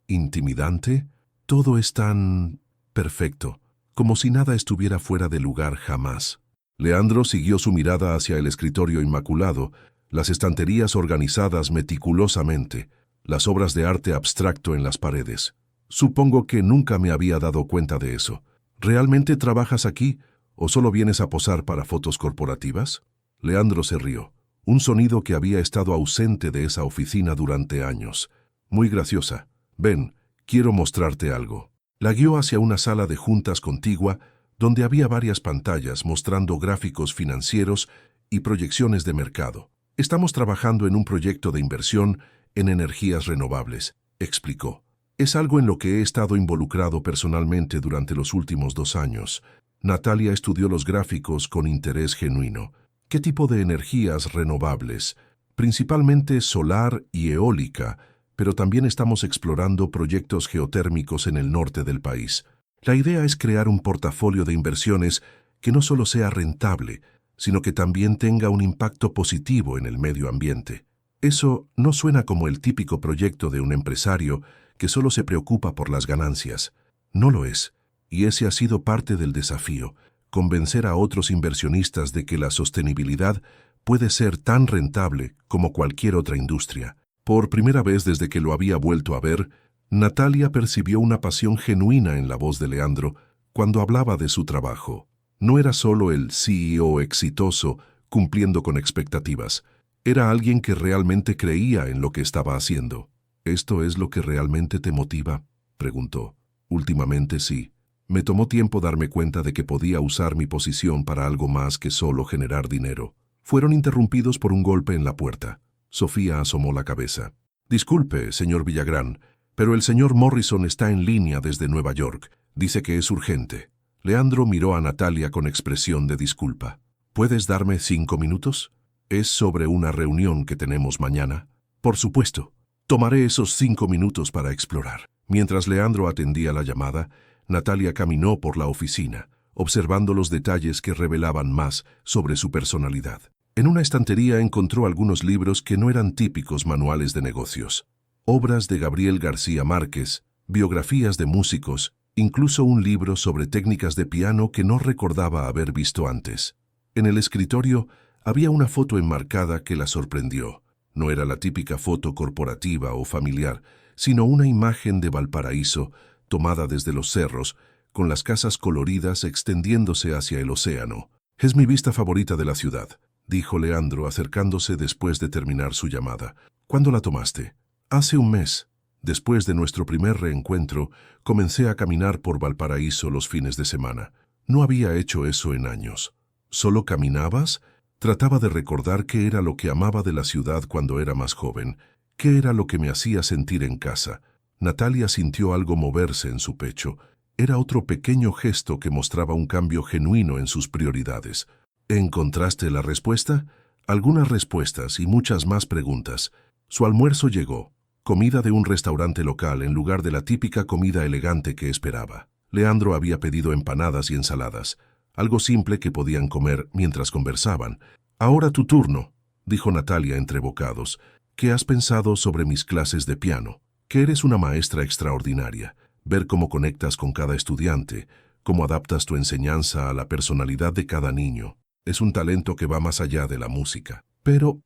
«¿Intimidante? Todo es tan perfecto, como si nada estuviera fuera de lugar jamás». Leandro siguió su mirada hacia el escritorio inmaculado, las estanterías organizadas meticulosamente, las obras de arte abstracto en las paredes. «Supongo que nunca me había dado cuenta de eso. ¿Realmente trabajas aquí o solo vienes a posar para fotos corporativas?» Leandro se rió, un sonido que había estado ausente de esa oficina durante años. «Muy graciosa. Ven, quiero mostrarte algo». La guió hacia una sala de juntas contigua donde había varias pantallas mostrando gráficos financieros y proyecciones de mercado. «Estamos trabajando en un proyecto de inversión en energías renovables», explicó. «Es algo en lo que he estado involucrado personalmente durante los últimos 2 años». Natalia estudió los gráficos con interés genuino. «¿Qué tipo de energías renovables?» «Principalmente solar y eólica, pero también estamos explorando proyectos geotérmicos en el norte del país. La idea es crear un portafolio de inversiones que no solo sea rentable, sino que también tenga un impacto positivo en el medio ambiente». Eso no suena como el típico proyecto de un empresario que solo se preocupa por las ganancias. No lo es, y ese ha sido parte del desafío, convencer a otros inversionistas de que la sostenibilidad puede ser tan rentable como cualquier otra industria. Por primera vez desde que lo había vuelto a ver, Natalia percibió una pasión genuina en la voz de Leandro cuando hablaba de su trabajo. No era solo el CEO exitoso cumpliendo con expectativas. Era alguien que realmente creía en lo que estaba haciendo. «¿Esto es lo que realmente te motiva?», preguntó. «Últimamente sí. Me tomó tiempo darme cuenta de que podía usar mi posición para algo más que solo generar dinero». Fueron interrumpidos por un golpe en la puerta. Sofía asomó la cabeza. «Disculpe, señor Villagrán, pero el señor Morrison está en línea desde Nueva York. Dice que es urgente». Leandro miró a Natalia con expresión de disculpa. «¿Puedes darme 5 minutos? Es sobre una reunión que tenemos mañana». «Por supuesto. Tomaré esos 5 minutos para explorar». Mientras Leandro atendía la llamada, Natalia caminó por la oficina, observando los detalles que revelaban más sobre su personalidad. En una estantería encontró algunos libros que no eran típicos manuales de negocios. Obras de Gabriel García Márquez, biografías de músicos, incluso un libro sobre técnicas de piano que no recordaba haber visto antes. En el escritorio había una foto enmarcada que la sorprendió. No era la típica foto corporativa o familiar, sino una imagen de Valparaíso, tomada desde los cerros, con las casas coloridas extendiéndose hacia el océano. «Es mi vista favorita de la ciudad», dijo Leandro acercándose después de terminar su llamada. «¿Cuándo la tomaste?» «Hace un mes. Después de nuestro primer reencuentro, comencé a caminar por Valparaíso los fines de semana. No había hecho eso en años». «¿Solo caminabas?» Trataba de recordar qué era lo que amaba de la ciudad cuando era más joven, qué era lo que me hacía sentir en casa. Natalia sintió algo moverse en su pecho. Era otro pequeño gesto que mostraba un cambio genuino en sus prioridades. «¿Encontraste la respuesta?» «Algunas respuestas y muchas más preguntas». Su almuerzo llegó. Comida de un restaurante local en lugar de la típica comida elegante que esperaba. Leandro había pedido empanadas y ensaladas, algo simple que podían comer mientras conversaban. «Ahora tu turno», dijo Natalia entre bocados. «¿Qué has pensado sobre mis clases de piano? Que eres una maestra extraordinaria. Ver cómo conectas con cada estudiante, cómo adaptas tu enseñanza a la personalidad de cada niño. Es un talento que va más allá de la música». «Pero,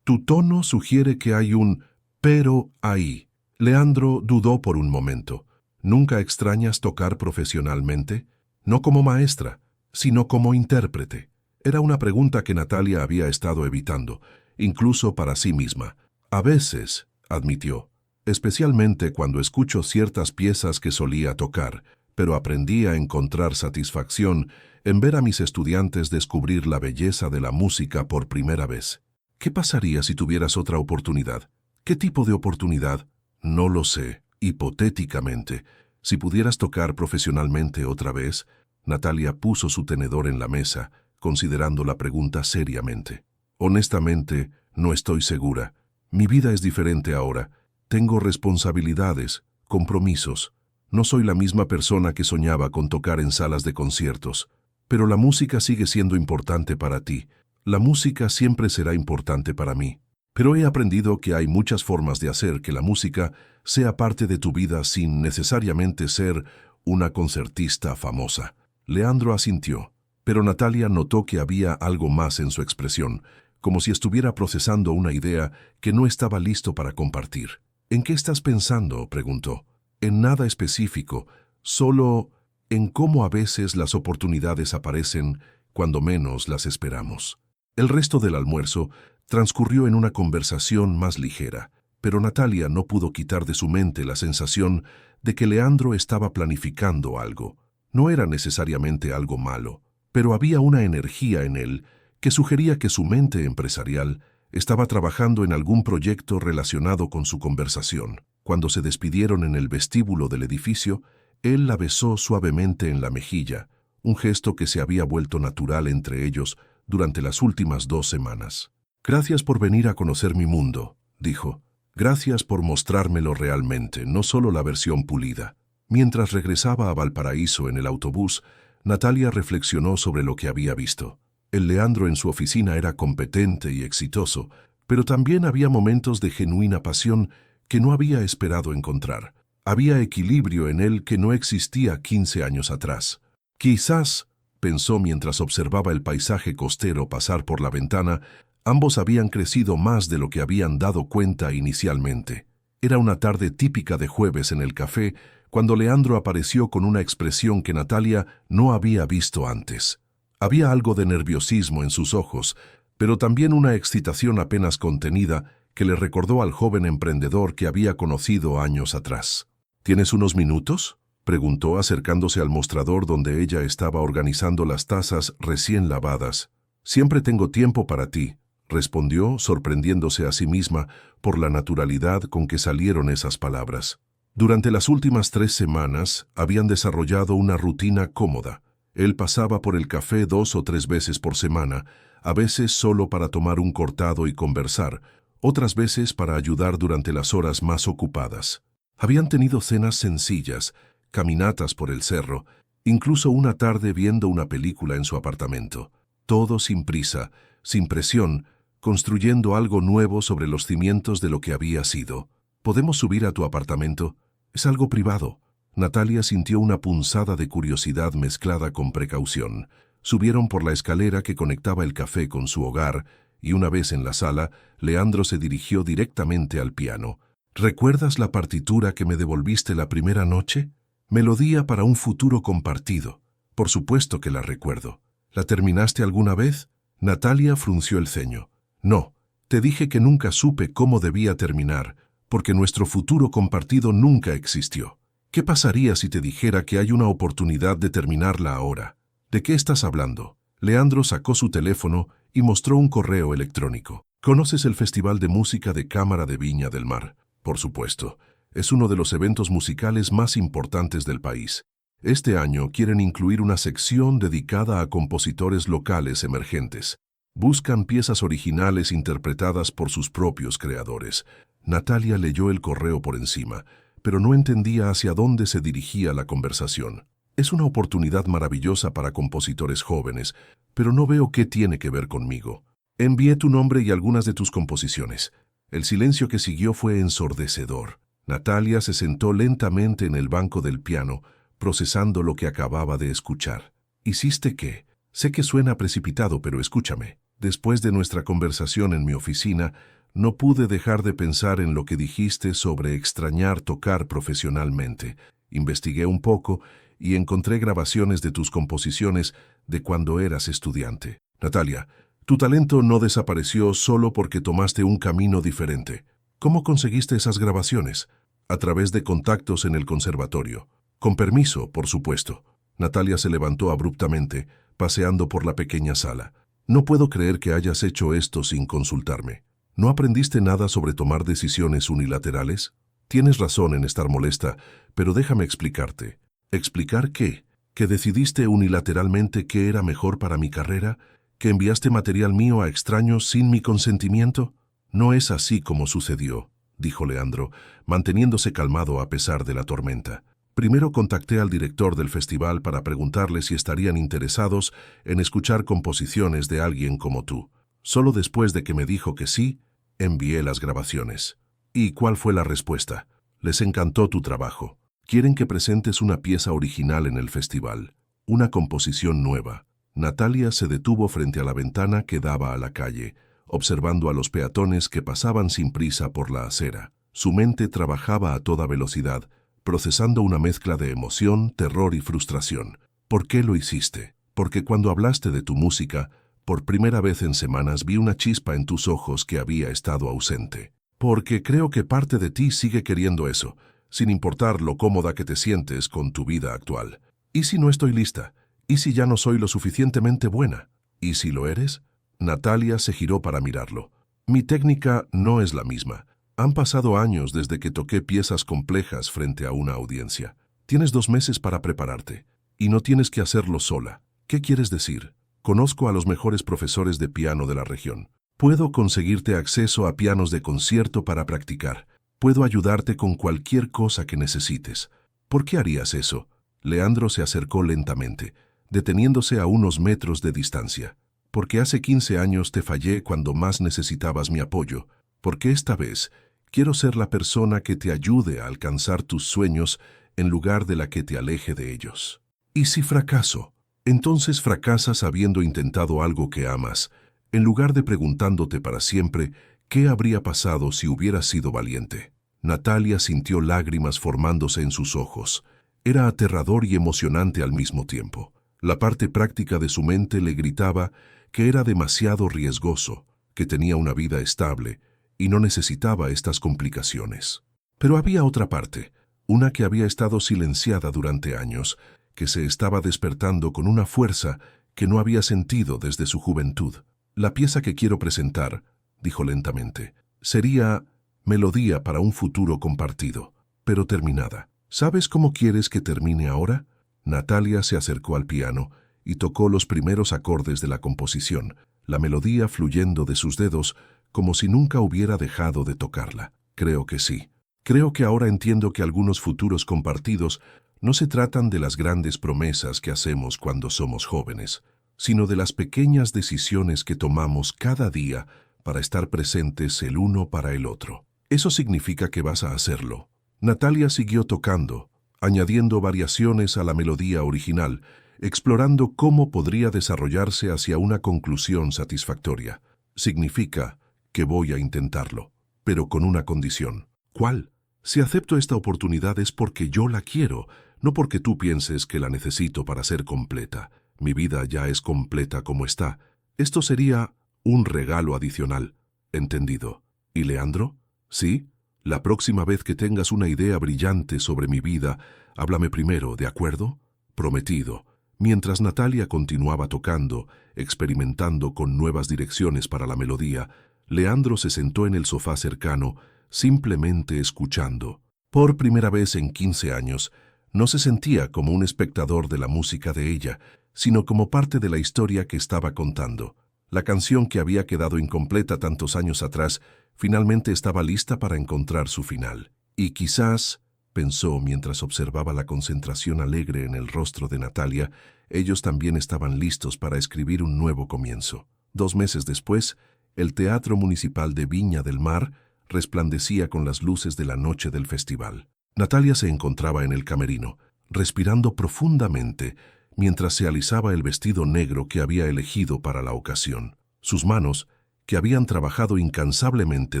tu tono sugiere que hay un pero ahí». Leandro dudó por un momento. ¿Nunca extrañas tocar profesionalmente? No como maestra, sino como intérprete. Era una pregunta que Natalia había estado evitando, incluso para sí misma. A veces, admitió, especialmente cuando escucho ciertas piezas que solía tocar, pero aprendí a encontrar satisfacción en ver a mis estudiantes descubrir la belleza de la música por primera vez. ¿Qué pasaría si tuvieras otra oportunidad? ¿Qué tipo de oportunidad? No lo sé, hipotéticamente. Si pudieras tocar profesionalmente otra vez, Natalia puso su tenedor en la mesa, considerando la pregunta seriamente. Honestamente, no estoy segura. Mi vida es diferente ahora. Tengo responsabilidades, compromisos. No soy la misma persona que soñaba con tocar en salas de conciertos. Pero la música sigue siendo importante para ti. La música siempre será importante para mí. Pero he aprendido que hay muchas formas de hacer que la música sea parte de tu vida sin necesariamente ser una concertista famosa. Leandro asintió, pero Natalia notó que había algo más en su expresión, como si estuviera procesando una idea que no estaba listo para compartir. ¿En qué estás pensando?, preguntó. En nada específico, solo en cómo a veces las oportunidades aparecen cuando menos las esperamos. El resto del almuerzo transcurrió en una conversación más ligera, pero Natalia no pudo quitar de su mente la sensación de que Leandro estaba planificando algo. No era necesariamente algo malo, pero había una energía en él que sugería que su mente empresarial estaba trabajando en algún proyecto relacionado con su conversación. Cuando se despidieron en el vestíbulo del edificio, él la besó suavemente en la mejilla, un gesto que se había vuelto natural entre ellos durante las últimas 2 semanas. «Gracias por venir a conocer mi mundo», dijo. «Gracias por mostrármelo realmente, no solo la versión pulida». Mientras regresaba a Valparaíso en el autobús, Natalia reflexionó sobre lo que había visto. El Leandro en su oficina era competente y exitoso, pero también había momentos de genuina pasión que no había esperado encontrar. Había equilibrio en él que no existía 15 años atrás. Quizás, pensó mientras observaba el paisaje costero pasar por la ventana, ambos habían crecido más de lo que habían dado cuenta inicialmente. Era una tarde típica de jueves en el café, cuando Leandro apareció con una expresión que Natalia no había visto antes. Había algo de nerviosismo en sus ojos, pero también una excitación apenas contenida que le recordó al joven emprendedor que había conocido años atrás. «¿Tienes unos minutos?», preguntó acercándose al mostrador donde ella estaba organizando las tazas recién lavadas. «Siempre tengo tiempo para ti», respondió, sorprendiéndose a sí misma por la naturalidad con que salieron esas palabras. Durante las últimas 3 semanas habían desarrollado una rutina cómoda. Él pasaba por el café 2 o 3 veces por semana, a veces solo para tomar un cortado y conversar, otras veces para ayudar durante las horas más ocupadas. Habían tenido cenas sencillas, caminatas por el cerro, incluso una tarde viendo una película en su apartamento. Todo sin prisa, sin presión, construyendo algo nuevo sobre los cimientos de lo que había sido. «¿Podemos subir a tu apartamento? Es algo privado». Natalia sintió una punzada de curiosidad mezclada con precaución. Subieron por la escalera que conectaba el café con su hogar, y una vez en la sala, Leandro se dirigió directamente al piano. «¿Recuerdas la partitura que me devolviste la primera noche? Melodía para un futuro compartido. Por supuesto que la recuerdo. ¿La terminaste alguna vez?» Natalia frunció el ceño. «No, te dije que nunca supe cómo debía terminar, porque nuestro futuro compartido nunca existió. ¿Qué pasaría si te dijera que hay una oportunidad de terminarla ahora? ¿De qué estás hablando?» Leandro sacó su teléfono y mostró un correo electrónico. «¿Conoces el Festival de Música de Cámara de Viña del Mar?» «Por supuesto. Es uno de los eventos musicales más importantes del país. Este año quieren incluir una sección dedicada a compositores locales emergentes. Buscan piezas originales interpretadas por sus propios creadores». Natalia leyó el correo por encima, pero no entendía hacia dónde se dirigía la conversación. «Es una oportunidad maravillosa para compositores jóvenes, pero no veo qué tiene que ver conmigo. Envié tu nombre y algunas de tus composiciones». El silencio que siguió fue ensordecedor. Natalia se sentó lentamente en el banco del piano, procesando lo que acababa de escuchar. «¿Hiciste qué? Sé que suena precipitado, pero escúchame. Después de nuestra conversación en mi oficina, No pude dejar de pensar en lo que dijiste sobre extrañar tocar profesionalmente. Investigué un poco y encontré grabaciones de tus composiciones de cuando eras estudiante. Natalia, tu talento no desapareció solo porque tomaste un camino diferente. ¿Cómo conseguiste esas grabaciones? A través de contactos en el conservatorio. Con permiso, por supuesto. Natalia se levantó abruptamente, paseando por la pequeña sala. No puedo creer que hayas hecho esto sin consultarme. ¿No aprendiste nada sobre tomar decisiones unilaterales? Tienes razón en estar molesta, pero déjame explicarte. ¿Explicar qué? ¿Que decidiste unilateralmente qué era mejor para mi carrera? ¿Que enviaste material mío a extraños sin mi consentimiento? No es así como sucedió, dijo Leandro, manteniéndose calmado a pesar de la tormenta. Primero contacté al director del festival para preguntarle si estarían interesados en escuchar composiciones de alguien como tú. Solo después de que me dijo que sí, envié las grabaciones. ¿Y cuál fue la respuesta? Les encantó tu trabajo. Quieren que presentes una pieza original en el festival, una composición nueva. Natalia se detuvo frente a la ventana que daba a la calle, observando a los peatones que pasaban sin prisa por la acera. Su mente trabajaba a toda velocidad, procesando una mezcla de emoción, terror y frustración. ¿Por qué lo hiciste? Porque cuando hablaste de tu música, por primera vez en semanas vi una chispa en tus ojos que había estado ausente. Porque creo que parte de ti sigue queriendo eso, sin importar lo cómoda que te sientes con tu vida actual. ¿Y si no estoy lista? ¿Y si ya no soy lo suficientemente buena? ¿Y si lo eres? Natalia se giró para mirarlo. Mi técnica no es la misma. Han pasado años desde que toqué piezas complejas frente a una audiencia. Tienes 2 meses para prepararte. Y no tienes que hacerlo sola. ¿Qué quieres decir? Conozco a los mejores profesores de piano de la región. Puedo conseguirte acceso a pianos de concierto para practicar. Puedo ayudarte con cualquier cosa que necesites. ¿Por qué harías eso? Leandro se acercó lentamente, deteniéndose a unos metros de distancia. Porque hace 15 años te fallé cuando más necesitabas mi apoyo. Porque esta vez quiero ser la persona que te ayude a alcanzar tus sueños en lugar de la que te aleje de ellos. ¿Y si fracaso? Entonces fracasas habiendo intentado algo que amas, en lugar de preguntándote para siempre qué habría pasado si hubieras sido valiente. Natalia sintió lágrimas formándose en sus ojos. Era aterrador y emocionante al mismo tiempo. La parte práctica de su mente le gritaba que era demasiado riesgoso, que tenía una vida estable y no necesitaba estas complicaciones. Pero había otra parte, una que había estado silenciada durante años, que se estaba despertando con una fuerza que no había sentido desde su juventud. La pieza que quiero presentar, dijo lentamente, sería melodía para un futuro compartido, pero terminada. ¿Sabes cómo quieres que termine ahora? Natalia se acercó al piano y tocó los primeros acordes de la composición, la melodía fluyendo de sus dedos como si nunca hubiera dejado de tocarla. Creo que sí. Creo que ahora entiendo que algunos futuros compartidos no se tratan de las grandes promesas que hacemos cuando somos jóvenes, sino de las pequeñas decisiones que tomamos cada día para estar presentes el uno para el otro. Eso significa que vas a hacerlo. Natalia siguió tocando, añadiendo variaciones a la melodía original, explorando cómo podría desarrollarse hacia una conclusión satisfactoria. Significa que voy a intentarlo, pero con una condición. ¿Cuál? Si acepto esta oportunidad es porque yo la quiero, no porque tú pienses que la necesito para ser completa. Mi vida ya es completa como está. Esto sería un regalo adicional. ¿Entendido? ¿Y Leandro? ¿Sí? La próxima vez que tengas una idea brillante sobre mi vida, háblame primero, ¿de acuerdo? Prometido. Mientras Natalia continuaba tocando, experimentando con nuevas direcciones para la melodía, Leandro se sentó en el sofá cercano, simplemente escuchando. Por primera vez en 15 años, no se sentía como un espectador de la música de ella, sino como parte de la historia que estaba contando. La canción que había quedado incompleta tantos años atrás, finalmente estaba lista para encontrar su final. Y quizás, pensó mientras observaba la concentración alegre en el rostro de Natalia, ellos también estaban listos para escribir un nuevo comienzo. 2 meses después, el Teatro Municipal de Viña del Mar resplandecía con las luces de la noche del festival. Natalia se encontraba en el camerino, respirando profundamente, mientras se alisaba el vestido negro que había elegido para la ocasión. Sus manos, que habían trabajado incansablemente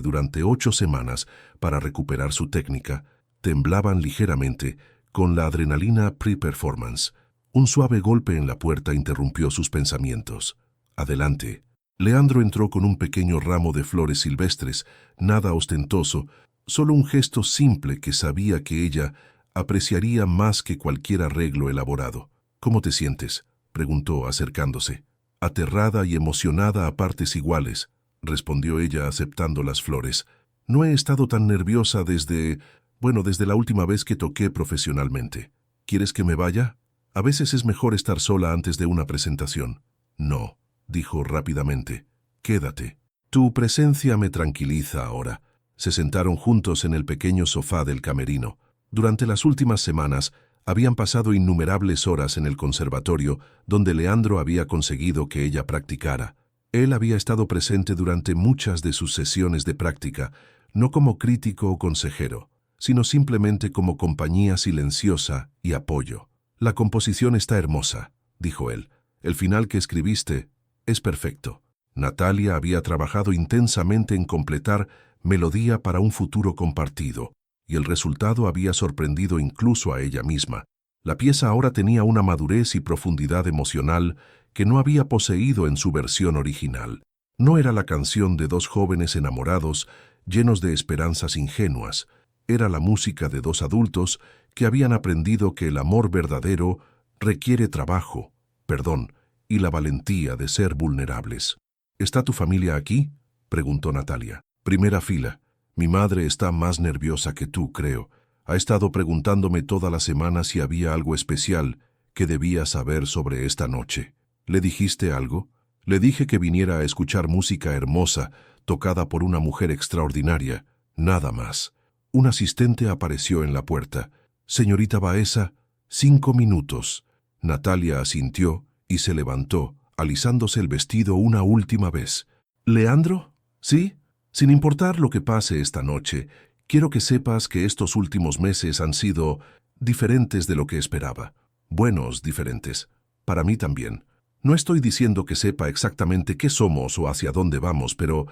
durante 8 semanas para recuperar su técnica, temblaban ligeramente con la adrenalina pre-performance. Un suave golpe en la puerta interrumpió sus pensamientos. «Adelante». Leandro entró con un pequeño ramo de flores silvestres, nada ostentoso, solo un gesto simple que sabía que ella apreciaría más que cualquier arreglo elaborado. «¿Cómo te sientes?», preguntó acercándose. «Aterrada y emocionada a partes iguales», respondió ella aceptando las flores. «No he estado tan nerviosa desde la última vez que toqué profesionalmente. ¿Quieres que me vaya? A veces es mejor estar sola antes de una presentación». «No», dijo rápidamente. «Quédate. Tu presencia me tranquiliza ahora». Se sentaron juntos en el pequeño sofá del camerino. Durante las últimas semanas habían pasado innumerables horas en el conservatorio donde Leandro había conseguido que ella practicara. Él había estado presente durante muchas de sus sesiones de práctica, no como crítico o consejero, sino simplemente como compañía silenciosa y apoyo. «La composición está hermosa», dijo él. «El final que escribiste es perfecto». Natalia había trabajado intensamente en completar Melodía para un futuro compartido, y el resultado había sorprendido incluso a ella misma. La pieza ahora tenía una madurez y profundidad emocional que no había poseído en su versión original. No era la canción de dos jóvenes enamorados llenos de esperanzas ingenuas. Era la música de dos adultos que habían aprendido que el amor verdadero requiere trabajo, perdón, y la valentía de ser vulnerables. «¿Está tu familia aquí?», preguntó Natalia. «Primera fila. Mi madre está más nerviosa que tú, creo. Ha estado preguntándome toda la semana si había algo especial que debía saber sobre esta noche». «¿Le dijiste algo?». «Le dije que viniera a escuchar música hermosa, tocada por una mujer extraordinaria. Nada más». Un asistente apareció en la puerta. «Señorita Baeza, 5 minutos». Natalia asintió y se levantó, alisándose el vestido una última vez. «¿Leandro? ¿Sí? Sin importar lo que pase esta noche, quiero que sepas que estos últimos meses han sido diferentes de lo que esperaba. Buenos, diferentes. Para mí también. No estoy diciendo que sepa exactamente qué somos o hacia dónde vamos, pero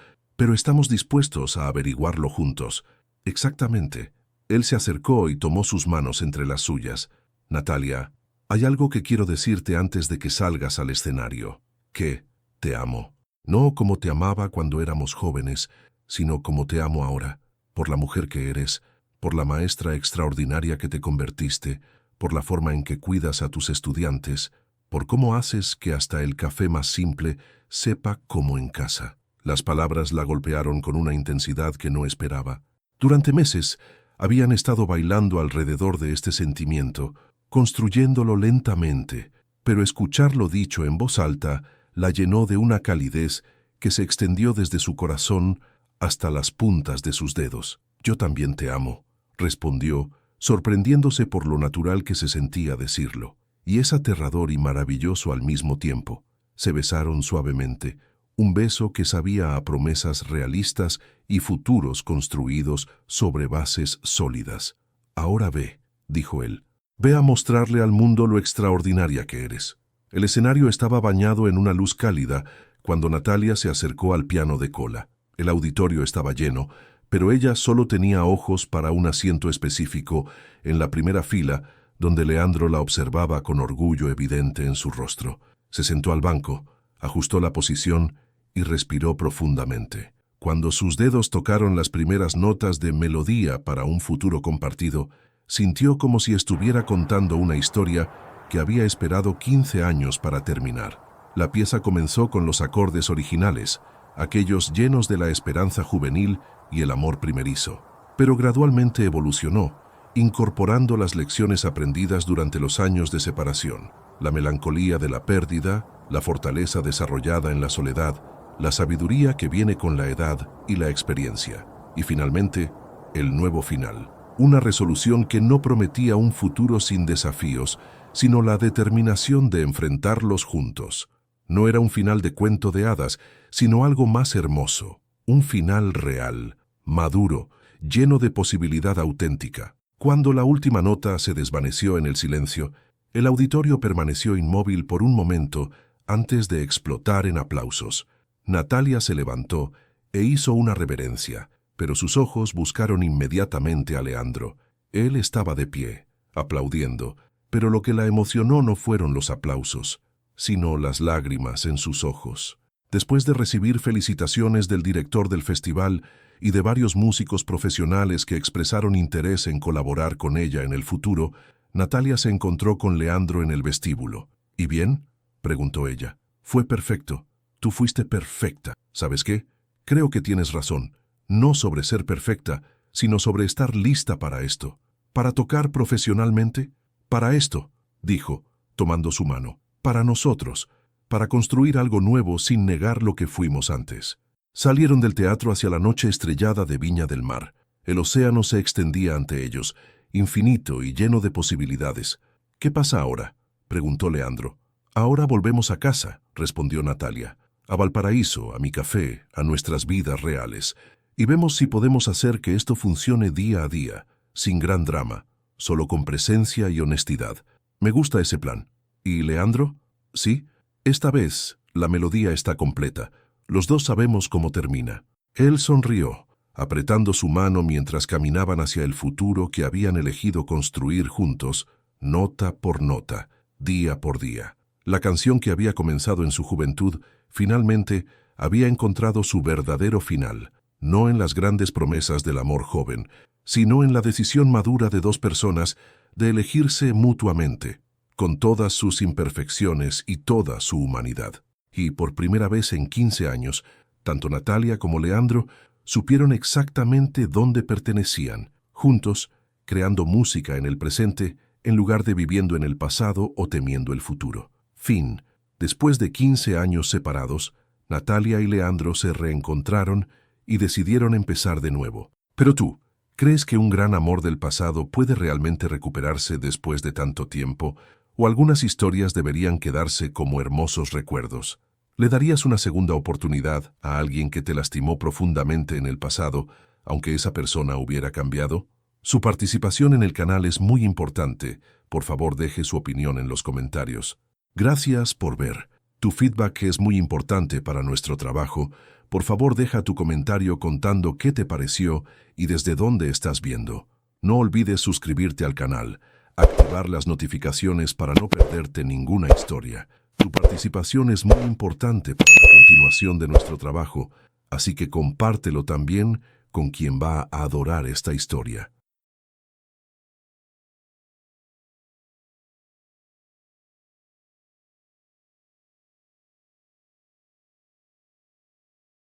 estamos dispuestos a averiguarlo juntos». «Exactamente». Él se acercó y tomó sus manos entre las suyas. «Natalia, hay algo que quiero decirte antes de que salgas al escenario. Que te amo. No como te amaba cuando éramos jóvenes, sino como te amo ahora, por la mujer que eres, por la maestra extraordinaria que te convertiste, por la forma en que cuidas a tus estudiantes, por cómo haces que hasta el café más simple sepa como en casa». Las palabras la golpearon con una intensidad que no esperaba. Durante meses habían estado bailando alrededor de este sentimiento, construyéndolo lentamente, pero escucharlo dicho en voz alta la llenó de una calidez que se extendió desde su corazón hasta las puntas de sus dedos. «Yo también te amo», respondió, sorprendiéndose por lo natural que se sentía decirlo. Y es aterrador y maravilloso al mismo tiempo. Se besaron suavemente, un beso que sabía a promesas realistas y futuros construidos sobre bases sólidas. «Ahora ve», dijo él. «Ve a mostrarle al mundo lo extraordinaria que eres». El escenario estaba bañado en una luz cálida cuando Natalia se acercó al piano de cola. El auditorio estaba lleno, pero ella solo tenía ojos para un asiento específico en la primera fila, donde Leandro la observaba con orgullo evidente en su rostro. Se sentó al banco, ajustó la posición y respiró profundamente. Cuando sus dedos tocaron las primeras notas de Melodía para un futuro compartido, sintió como si estuviera contando una historia que había esperado 15 años para terminar. La pieza comenzó con los acordes originales, aquellos llenos de la esperanza juvenil y el amor primerizo, pero gradualmente evolucionó, incorporando las lecciones aprendidas durante los años de separación, la melancolía de la pérdida, la fortaleza desarrollada en la soledad, la sabiduría que viene con la edad y la experiencia, y finalmente, el nuevo final. Una resolución que no prometía un futuro sin desafíos, sino la determinación de enfrentarlos juntos. No era un final de cuento de hadas, sino algo más hermoso, un final real, maduro, lleno de posibilidad auténtica. Cuando la última nota se desvaneció en el silencio, el auditorio permaneció inmóvil por un momento antes de explotar en aplausos. Natalia se levantó e hizo una reverencia, pero sus ojos buscaron inmediatamente a Leandro. Él estaba de pie, aplaudiendo, pero lo que la emocionó no fueron los aplausos, sino las lágrimas en sus ojos. Después de recibir felicitaciones del director del festival y de varios músicos profesionales que expresaron interés en colaborar con ella en el futuro, Natalia se encontró con Leandro en el vestíbulo. ¿Y bien?, preguntó ella. Fue perfecto. Tú fuiste perfecta. ¿Sabes qué? Creo que tienes razón. No sobre ser perfecta, sino sobre estar lista para esto. ¿Para tocar profesionalmente? Para esto, dijo, tomando su mano. Para nosotros. Para construir algo nuevo sin negar lo que fuimos antes. Salieron del teatro hacia la noche estrellada de Viña del Mar. El océano se extendía ante ellos, infinito y lleno de posibilidades. ¿Qué pasa ahora?, preguntó Leandro. Ahora volvemos a casa, respondió Natalia. A Valparaíso, a mi café, a nuestras vidas reales. Y vemos si podemos hacer que esto funcione día a día, sin gran drama, solo con presencia y honestidad. Me gusta ese plan. ¿Y Leandro? Sí. Esta vez, la melodía está completa. Los dos sabemos cómo termina. Él sonrió, apretando su mano mientras caminaban hacia el futuro que habían elegido construir juntos, nota por nota, día por día. La canción que había comenzado en su juventud, finalmente, había encontrado su verdadero final, no en las grandes promesas del amor joven, sino en la decisión madura de dos personas de elegirse mutuamente, con todas sus imperfecciones y toda su humanidad. Y por primera vez en 15 años, tanto Natalia como Leandro supieron exactamente dónde pertenecían, juntos, creando música en el presente, en lugar de viviendo en el pasado o temiendo el futuro. Fin. Después de 15 años separados, Natalia y Leandro se reencontraron y decidieron empezar de nuevo. Pero tú, ¿crees que un gran amor del pasado puede realmente recuperarse después de tanto tiempo? ¿O algunas historias deberían quedarse como hermosos recuerdos? ¿Le darías una segunda oportunidad a alguien que te lastimó profundamente en el pasado, aunque esa persona hubiera cambiado? Su participación en el canal es muy importante. Por favor, deje su opinión en los comentarios. Gracias por ver. Tu feedback es muy importante para nuestro trabajo. Por favor, deja tu comentario contando qué te pareció y desde dónde estás viendo. No olvides suscribirte al canal, activar las notificaciones para no perderte ninguna historia. Tu participación es muy importante para la continuación de nuestro trabajo, así que compártelo también con quien va a adorar esta historia.